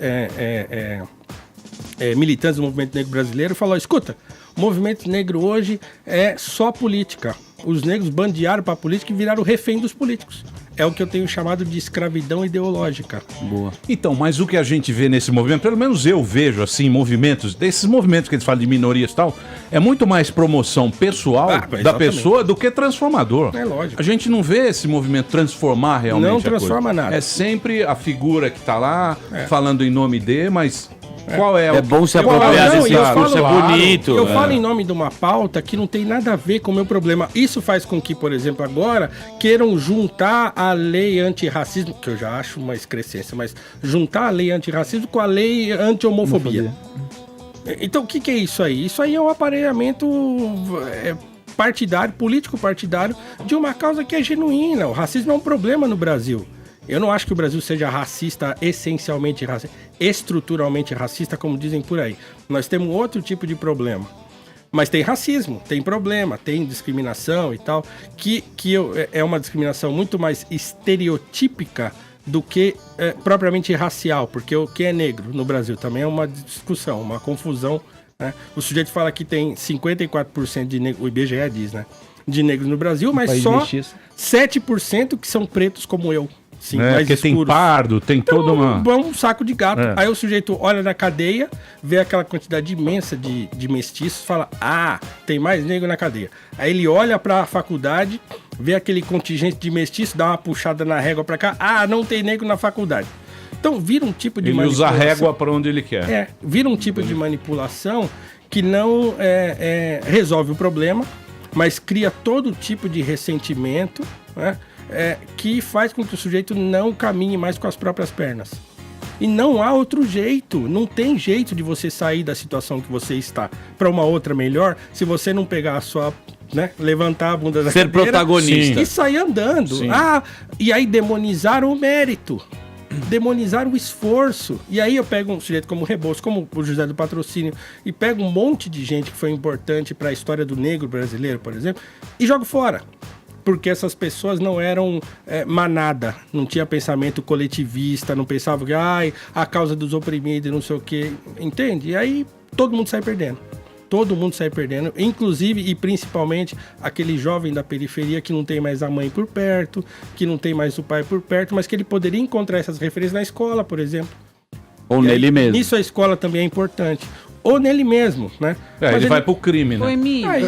militantes do movimento negro brasileiro, falou, escuta, o movimento negro hoje é só política. Os negros bandearam para a política e viraram refém dos políticos. é o que eu tenho chamado de escravidão ideológica. Boa. Então, mas o que a gente vê nesse movimento, pelo menos eu vejo assim, desses movimentos que eles falam de minorias e tal, é muito mais promoção pessoal da pessoa do que transformador. É lógico. A gente não vê esse movimento transformar realmente Não a transforma coisa. nada. É sempre a figura que tá lá, falando em nome de, mas qual é o... É bom se apropriar desse discurso, é bonito. Eu falo em nome de uma pauta que não tem nada a ver com o meu problema. Isso faz com que, por exemplo, agora queiram juntar a lei antirracismo, que eu já acho uma excrescência, mas juntar a lei antirracismo com a lei anti-homofobia. Então, o que é isso aí? Isso aí é um aparelhamento partidário, político-partidário, de uma causa que é genuína. O racismo é um problema no Brasil. Eu não acho que o Brasil seja racista, essencialmente racista, estruturalmente racista, como dizem por aí. Nós temos outro tipo de problema. Mas tem racismo, tem problema, tem discriminação e tal, que é uma discriminação muito mais estereotípica do que propriamente racial, porque o que é negro no Brasil também é uma discussão, uma confusão, né? O sujeito fala que tem 54% de negros, o IBGE diz, né? De negros no Brasil, mas só 7% que são pretos como eu. Sim, porque escuros. Tem pardo, tem então, toda uma... um saco de gato. Aí o sujeito olha na cadeia, vê aquela quantidade imensa de mestiços, fala, tem mais negro na cadeia. Aí ele olha pra faculdade, vê aquele contingente de mestiços, dá uma puxada na régua pra cá, não tem negro na faculdade. Então vira um tipo de manipulação. Ele usa a régua pra onde ele quer. Vira um tipo de manipulação que não resolve o problema, mas cria todo tipo de ressentimento, né? Que faz com que o sujeito não caminhe mais com as próprias pernas. E não há outro jeito, não tem jeito de você sair da situação que você está para uma outra melhor se você não pegar a sua, levantar a bunda da cadeira, protagonista e sair andando. E aí demonizar o mérito, demonizar o esforço. E aí eu pego um sujeito como o Rebouças, como o José do Patrocínio, e pego um monte de gente que foi importante para a história do negro brasileiro, por exemplo, e jogo fora. Porque essas pessoas não eram manada, não tinha pensamento coletivista, não pensavam que a causa dos oprimidos, não sei o quê, entende? E aí todo mundo sai perdendo. Todo mundo sai perdendo, inclusive e principalmente aquele jovem da periferia que não tem mais a mãe por perto, que não tem mais o pai por perto, mas que ele poderia encontrar essas referências na escola, por exemplo. Ou nele mesmo. Nisso a escola também é importante. Ou nele mesmo, né? Ele vai pro crime, né?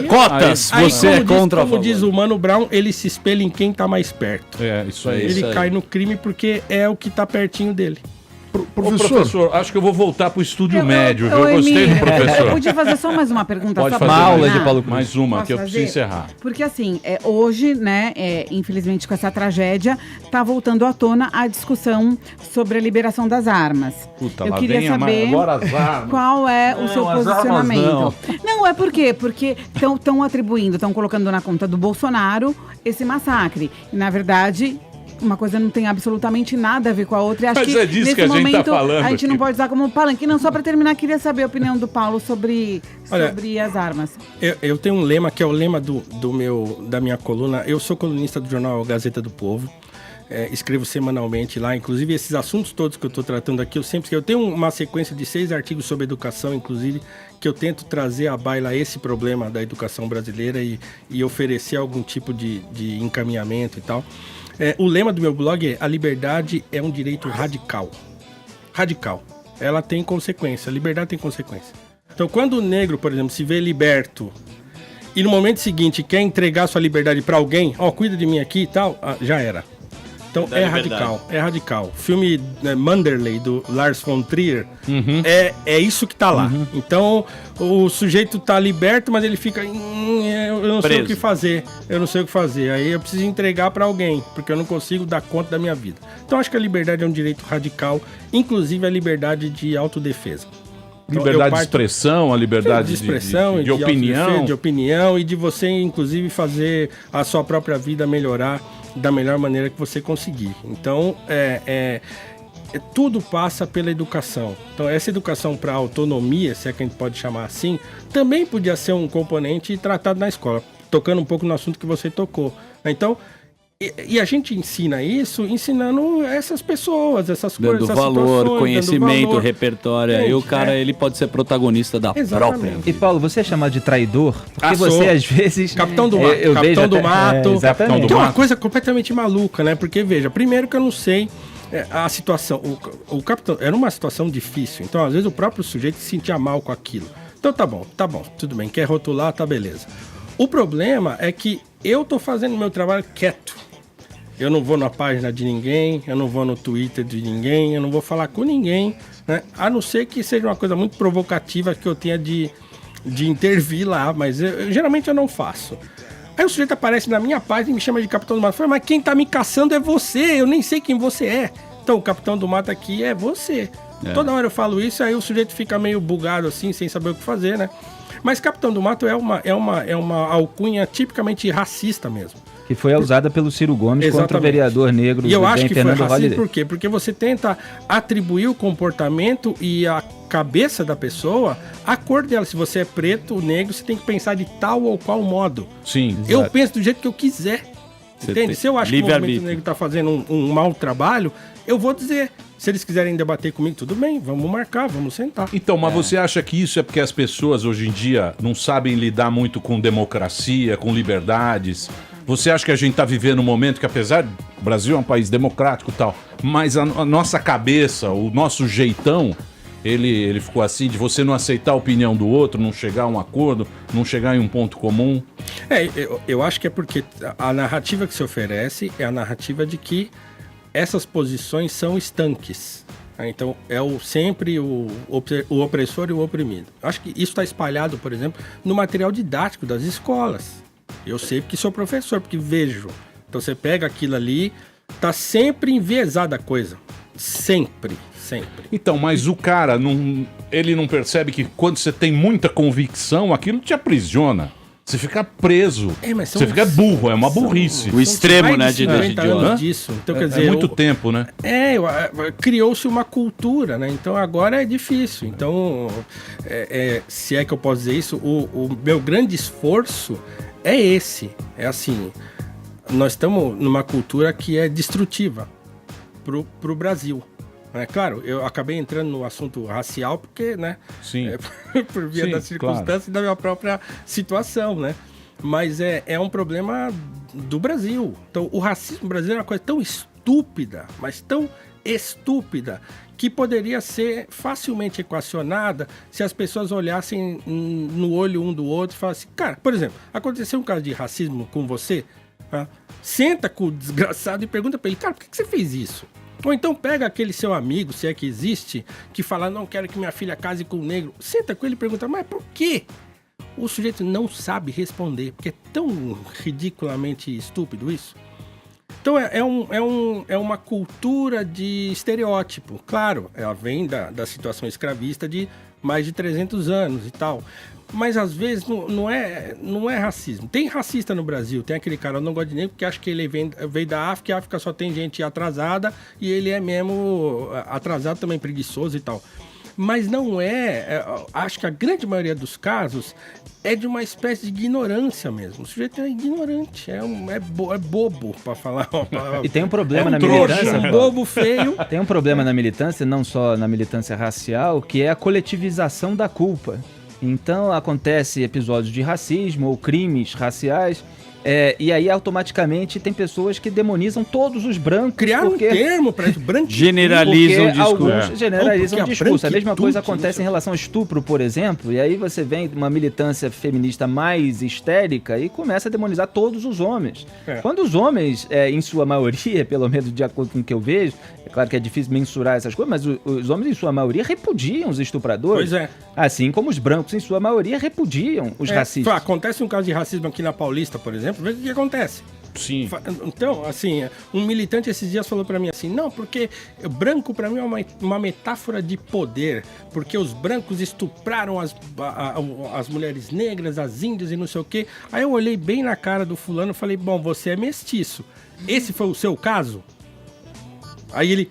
Cotas, você é contra a favor. Como diz o Mano Brown, ele se espelha em quem tá mais perto. Isso aí. Ele cai no crime porque é o que tá pertinho dele. Professor, acho que eu vou voltar pro estúdio médio. Eu gostei do professor. Eu podia fazer só mais uma pergunta. Pode só fazer pra aula de Paulo Cruz. Mais uma, que eu preciso encerrar. Porque assim, hoje, né, infelizmente com essa tragédia, tá voltando à tona a discussão sobre a liberação das armas. Puta, eu queria saber qual é o seu posicionamento. Não, é por quê? Porque estão atribuindo, estão colocando na conta do Bolsonaro esse massacre. E, na verdade, uma coisa não tem absolutamente nada a ver com a outra. Acho Mas que é disso nesse que a gente momento tá falando a gente aqui. não pode usar como palanque. Não, só para terminar, queria saber a opinião do Paulo sobre as armas. Eu tenho um lema que é o lema da minha coluna. Eu sou colunista do jornal Gazeta do Povo. Escrevo semanalmente lá, inclusive esses assuntos todos que eu estou tratando aqui, eu tenho uma sequência de 6 artigos sobre educação, inclusive, que eu tento trazer à baila esse problema da educação brasileira e oferecer algum tipo de encaminhamento e tal. O lema do meu blog é: a liberdade é um direito radical. Radical. Ela tem consequência, a liberdade tem consequência. Então, quando o negro, por exemplo, se vê liberto e no momento seguinte quer entregar sua liberdade para alguém, cuida de mim aqui e tal, já era. Então é radical. O filme Manderley, do Lars von Trier, é isso que tá lá. Então, o sujeito tá liberto, mas ele fica... eu não sei o que fazer. Aí eu preciso entregar para alguém, porque eu não consigo dar conta da minha vida. Então, acho que a liberdade é um direito radical, inclusive a liberdade de autodefesa. Então, liberdade de expressão, a liberdade de expressão, de opinião. De opinião e de você, inclusive, fazer a sua própria vida melhorar da melhor maneira que você conseguir. Então, tudo passa pela educação. Então, essa educação para autonomia, se é que a gente pode chamar assim, também podia ser um componente tratado na escola, tocando um pouco no assunto que você tocou. Então, E a gente ensina isso ensinando essas pessoas, essas coisas, Dando essas valor, situações, conhecimento, dando valor. repertório. Aí o cara, ele pode ser protagonista da própria. E Paulo, você é chamado de traidor? Porque Sou. você às vezes... Capitão do Mato. Eu Capitão vejo do até- Mato. exatamente. Que é uma coisa completamente maluca, né? Porque, veja, primeiro que eu não sei a situação. O capitão era uma situação difícil. Então, às vezes, o próprio sujeito se sentia mal com aquilo. Então, tá bom, tudo bem. Quer rotular, tá beleza. O problema é que eu tô fazendo meu trabalho quieto. Eu não vou na página de ninguém, eu não vou no Twitter de ninguém, eu não vou falar com ninguém, né? A não ser que seja uma coisa muito provocativa que eu tenha de intervir lá, mas geralmente eu não faço. Aí o sujeito aparece na minha página e me chama de Capitão do Mato. Eu falo, mas quem tá me caçando é você, eu nem sei quem você é. Então o Capitão do Mato aqui é você. Toda hora eu falo isso, aí o sujeito fica meio bugado assim, sem saber o que fazer, né? Mas Capitão do Mato é uma alcunha tipicamente racista mesmo. Que foi usada pelo Ciro Gomes contra o Exatamente. vereador negro. E eu acho que foi Fernando racista Holliday. por quê? Porque você tenta atribuir o comportamento e a cabeça da pessoa à cor dela. Se você é preto ou negro, você tem que pensar de tal ou qual modo. Sim. Eu penso do jeito que eu quiser. Entende? Se eu acho que o movimento livre-arbítrio. negro está fazendo um mau trabalho, eu vou dizer. Se eles quiserem debater comigo, tudo bem, vamos marcar, vamos sentar. Então, mas você acha que isso é porque as pessoas hoje em dia não sabem lidar muito com democracia, com liberdades? Você acha que a gente está vivendo um momento que, apesar do Brasil é um país democrático e tal, mas a nossa cabeça, o nosso jeitão, ele ficou assim, de você não aceitar a opinião do outro, não chegar a um acordo, não chegar em um ponto comum? Eu acho que é porque a narrativa que se oferece é a narrativa de que essas posições são estanques. Então, é sempre o opressor e o oprimido. Acho que isso está espalhado, por exemplo, no material didático das escolas. Eu sei porque sou professor, porque vejo. Então, você pega aquilo ali, tá sempre enviesada a coisa. Sempre. Então, mas o cara, ele não percebe que quando você tem muita convicção, aquilo te aprisiona. Você fica preso. Mas você fica burro, é uma burrice. O extremo, né, de anos disso. Então, quer dizer, muito tempo, né? Criou-se uma cultura, né? Então agora é difícil. Então, se é que eu posso dizer isso, o meu grande esforço é esse. É assim, nós estamos numa cultura que é destrutiva pro Brasil. Claro, eu acabei entrando no assunto racial porque, né? Sim. Por via das circunstâncias e da minha própria situação, né? Mas é um problema do Brasil. Então, o racismo brasileiro é uma coisa tão estúpida, mas tão estúpida, que poderia ser facilmente equacionada se as pessoas olhassem no olho um do outro e falassem, cara, por exemplo, aconteceu um caso de racismo com você, tá? Senta com o desgraçado e pergunta pra ele, cara, por que você fez isso? Ou então pega aquele seu amigo, se é que existe, que fala, não quero que minha filha case com um negro. Senta com ele e pergunta, mas por quê? O sujeito não sabe responder, porque é tão ridiculamente estúpido isso. Então é uma cultura de estereótipo. Claro, ela vem da situação escravista de mais de 300 anos e tal. Mas às vezes não é racismo. Tem racista no Brasil, tem aquele cara, eu não gosto de negro porque acha que ele veio da África, e a África só tem gente atrasada e ele é mesmo atrasado também, preguiçoso e tal. Mas não acho que a grande maioria dos casos é de uma espécie de ignorância mesmo. O sujeito é ignorante, é bobo, para falar uma palavra. E tem um problema na trouxa, militância. Bobo, feio. Tem um problema na militância, não só na militância racial, que é a coletivização da culpa. Então acontece episódios de racismo ou crimes raciais, e aí automaticamente tem pessoas que demonizam todos os brancos. Criaram um termo para isso, branquitude. Generalizam o discurso. Alguns generalizam o discurso. A mesma coisa branquitude, acontece em relação ao estupro, por exemplo, e aí você vem uma militância feminista mais histérica e começa a demonizar todos os homens. Quando os homens, em sua maioria, pelo menos de acordo com o que eu vejo, é claro que é difícil mensurar essas coisas, mas os homens, em sua maioria, repudiam os estupradores. Pois é. Assim como os brancos, em sua maioria, repudiam os racistas. Acontece um caso de racismo aqui na Paulista, por exemplo, veja o que acontece. Sim. Então, assim, um militante esses dias falou pra mim assim, não, porque branco pra mim é uma metáfora de poder, porque os brancos estupraram as mulheres negras, as índias e não sei o quê. Aí eu olhei bem na cara do fulano e falei, bom, você é mestiço. Esse foi o seu caso? Aí ele...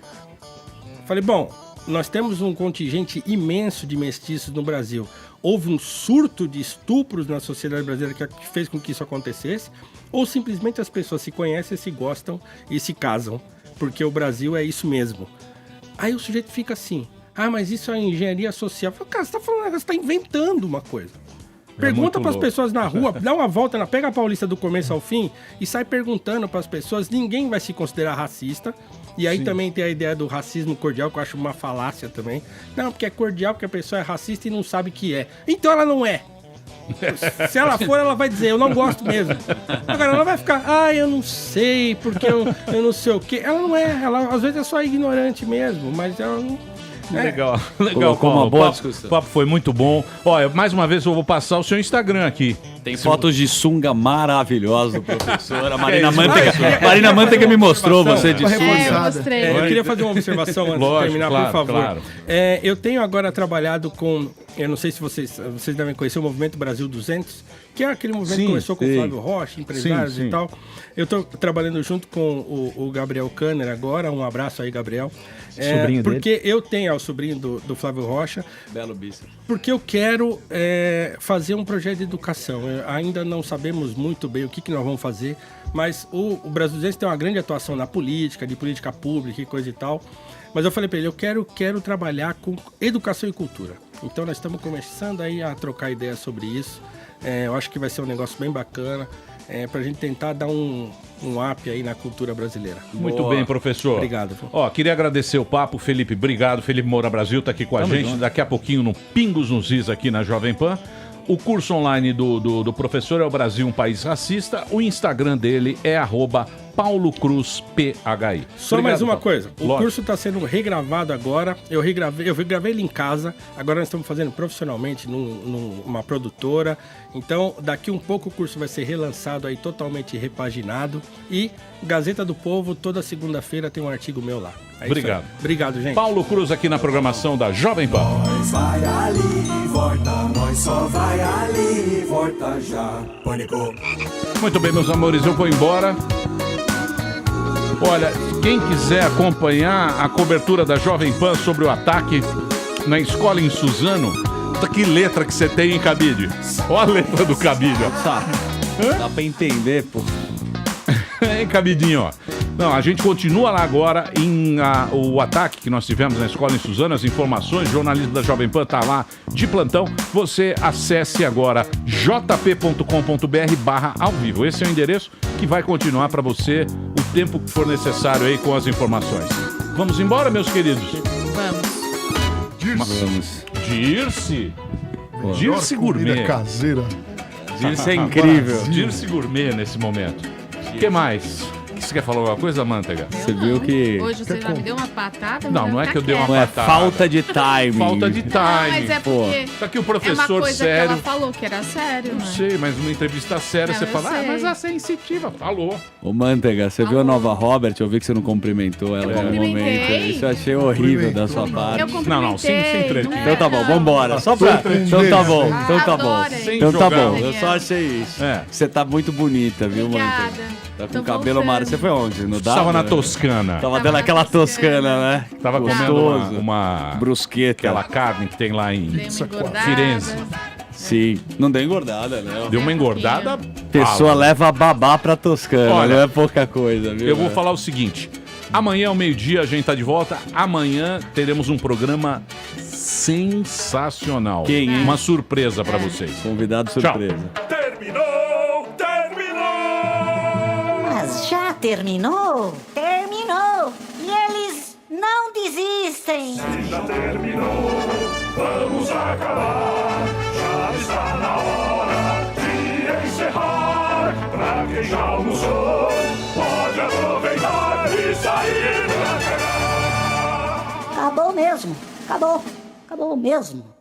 Falei, bom, nós temos um contingente imenso de mestiços no Brasil. houve um surto de estupros na sociedade brasileira que fez com que isso acontecesse, ou simplesmente as pessoas se conhecem, se gostam e se casam, porque o Brasil é isso mesmo. Aí o sujeito fica assim, mas isso é engenharia social. Eu falo, cara, você está inventando uma coisa. Pergunta para as pessoas na rua, dá uma volta, pega a Paulista do começo ao fim e sai perguntando para as pessoas, ninguém vai se considerar racista. E aí também tem a ideia do racismo cordial, que eu acho uma falácia também. Não, porque é cordial, porque a pessoa é racista e não sabe que é. Então ela não é. Se ela for, ela vai dizer, eu não gosto mesmo. Agora ela vai ficar, eu não sei, porque eu não sei o quê. Ela não é, ela às vezes é só ignorante mesmo, mas ela não... Legal, Colocou uma boa discussão. O papo foi muito bom. Olha, mais uma vez eu vou passar o seu Instagram aqui. Tem fotos de sunga maravilhosa do professor. A Marina Manteiga me mostrou você de sunga. Eu queria fazer uma observação antes de terminar, por favor. Claro. Eu tenho agora trabalhado com... Eu não sei se vocês devem conhecer o Movimento Brasil 200, que é aquele movimento que começou com o Flávio Rocha, empresários e tal. Eu estou trabalhando junto com o Gabriel Kanner agora. Um abraço aí, Gabriel. Sobrinho porque eu tenho o sobrinho do Flávio Rocha. Belo bíceps. Porque eu quero fazer um projeto de educação. Ainda não sabemos muito bem o que nós vamos fazer, mas o Brasil 200 tem uma grande atuação na política, de política pública e coisa e tal. Mas eu falei para ele, eu quero trabalhar com educação e cultura. Então nós estamos começando aí a trocar ideias sobre isso. Eu acho que vai ser um negócio bem bacana. Pra gente tentar dar um up aí na cultura brasileira. Muito bem, professor. Obrigado. Queria agradecer o papo, Felipe, obrigado. Felipe Moura Brasil tá aqui com a gente. Junto. Daqui a pouquinho no Pingos nos Is aqui na Jovem Pan. O curso online do professor é o Brasil, um país racista. O Instagram dele é @PauloCruzPHI. Só mais uma coisa. O curso está sendo regravado agora. Eu regravei ele em casa. Agora nós estamos fazendo profissionalmente numa produtora. Então, daqui um pouco o curso vai ser relançado aí, totalmente repaginado. E Gazeta do Povo, toda segunda-feira tem um artigo meu lá. Obrigado. Obrigado, gente. Paulo Cruz aqui na programação da Jovem Pan. Nós vai ali, volta, nós só vai ali, volta já. Pânico. Muito bem, meus amores, eu vou embora. Olha, quem quiser acompanhar a cobertura da Jovem Pan sobre o ataque na escola em Suzano, que letra que você tem, hein, Cabide? Olha a letra do Cabide, ó. Dá pra entender, pô. Hein, Cabidinho, ó. Não, a gente continua lá agora o ataque que nós tivemos na escola em Suzano, as informações, o jornalismo da Jovem Pan tá lá de plantão. Você acesse agora jp.com.br/ao vivo. Esse é o endereço que vai continuar para você o tempo que for necessário aí com as informações. Vamos embora, meus queridos? Vamos. Dirce Gourmet. Caseira. Dirce é incrível. Dirce Gourmet nesse momento. O que mais? Você quer falar alguma coisa, Manteiga? Você viu que... Hoje você já me deu uma patada. Não é que eu dei uma Não, é patada. falta de timing. Falta de timing. Não, mas é porque Tá aqui o professor é uma coisa sério. que ela falou que era sério, Não né? sei, mas numa entrevista séria Não, você eu fala, sei. mas a sensitiva. Falou. Ô, Manteiga, você viu a nova Robert? Eu vi que você não cumprimentou ela em algum momento. Isso eu achei horrível da sua parte. Eu cumprimentei. Não, sem tretinha. Então tá bom, vambora. Só pra... Então tá bom, então tá bom. Adorem. Então tá bom, Sem eu só achei isso. Você tá muito bonita, viu, Obrigada. Manteiga? Tá com Tô o cabelo voltando. amarelo. Você foi onde? No Dava? Estava na Toscana. Tava dando aquela toscana, né? Tava comendo Gostoso. uma brusqueta. aquela carne que tem lá em Dei uma engordada. Firenze. Sim, não deu engordada, né? Deu uma engordada. Pessoa leva babá pra Toscana, Olha, não é pouca coisa, viu? Eu vou falar o seguinte. Amanhã ao meio-dia a gente tá de volta. Amanhã teremos um programa sensacional. Quem, hein? Uma surpresa pra vocês. Convidado surpresa. Terminou! Mas já terminou? Terminou! E eles não desistem! Já terminou, vamos acabar. Já está na hora de encerrar. Pra quem já almoçou, pode aproveitar e sair pra cá. Acabou mesmo! Acabou! Acabou mesmo!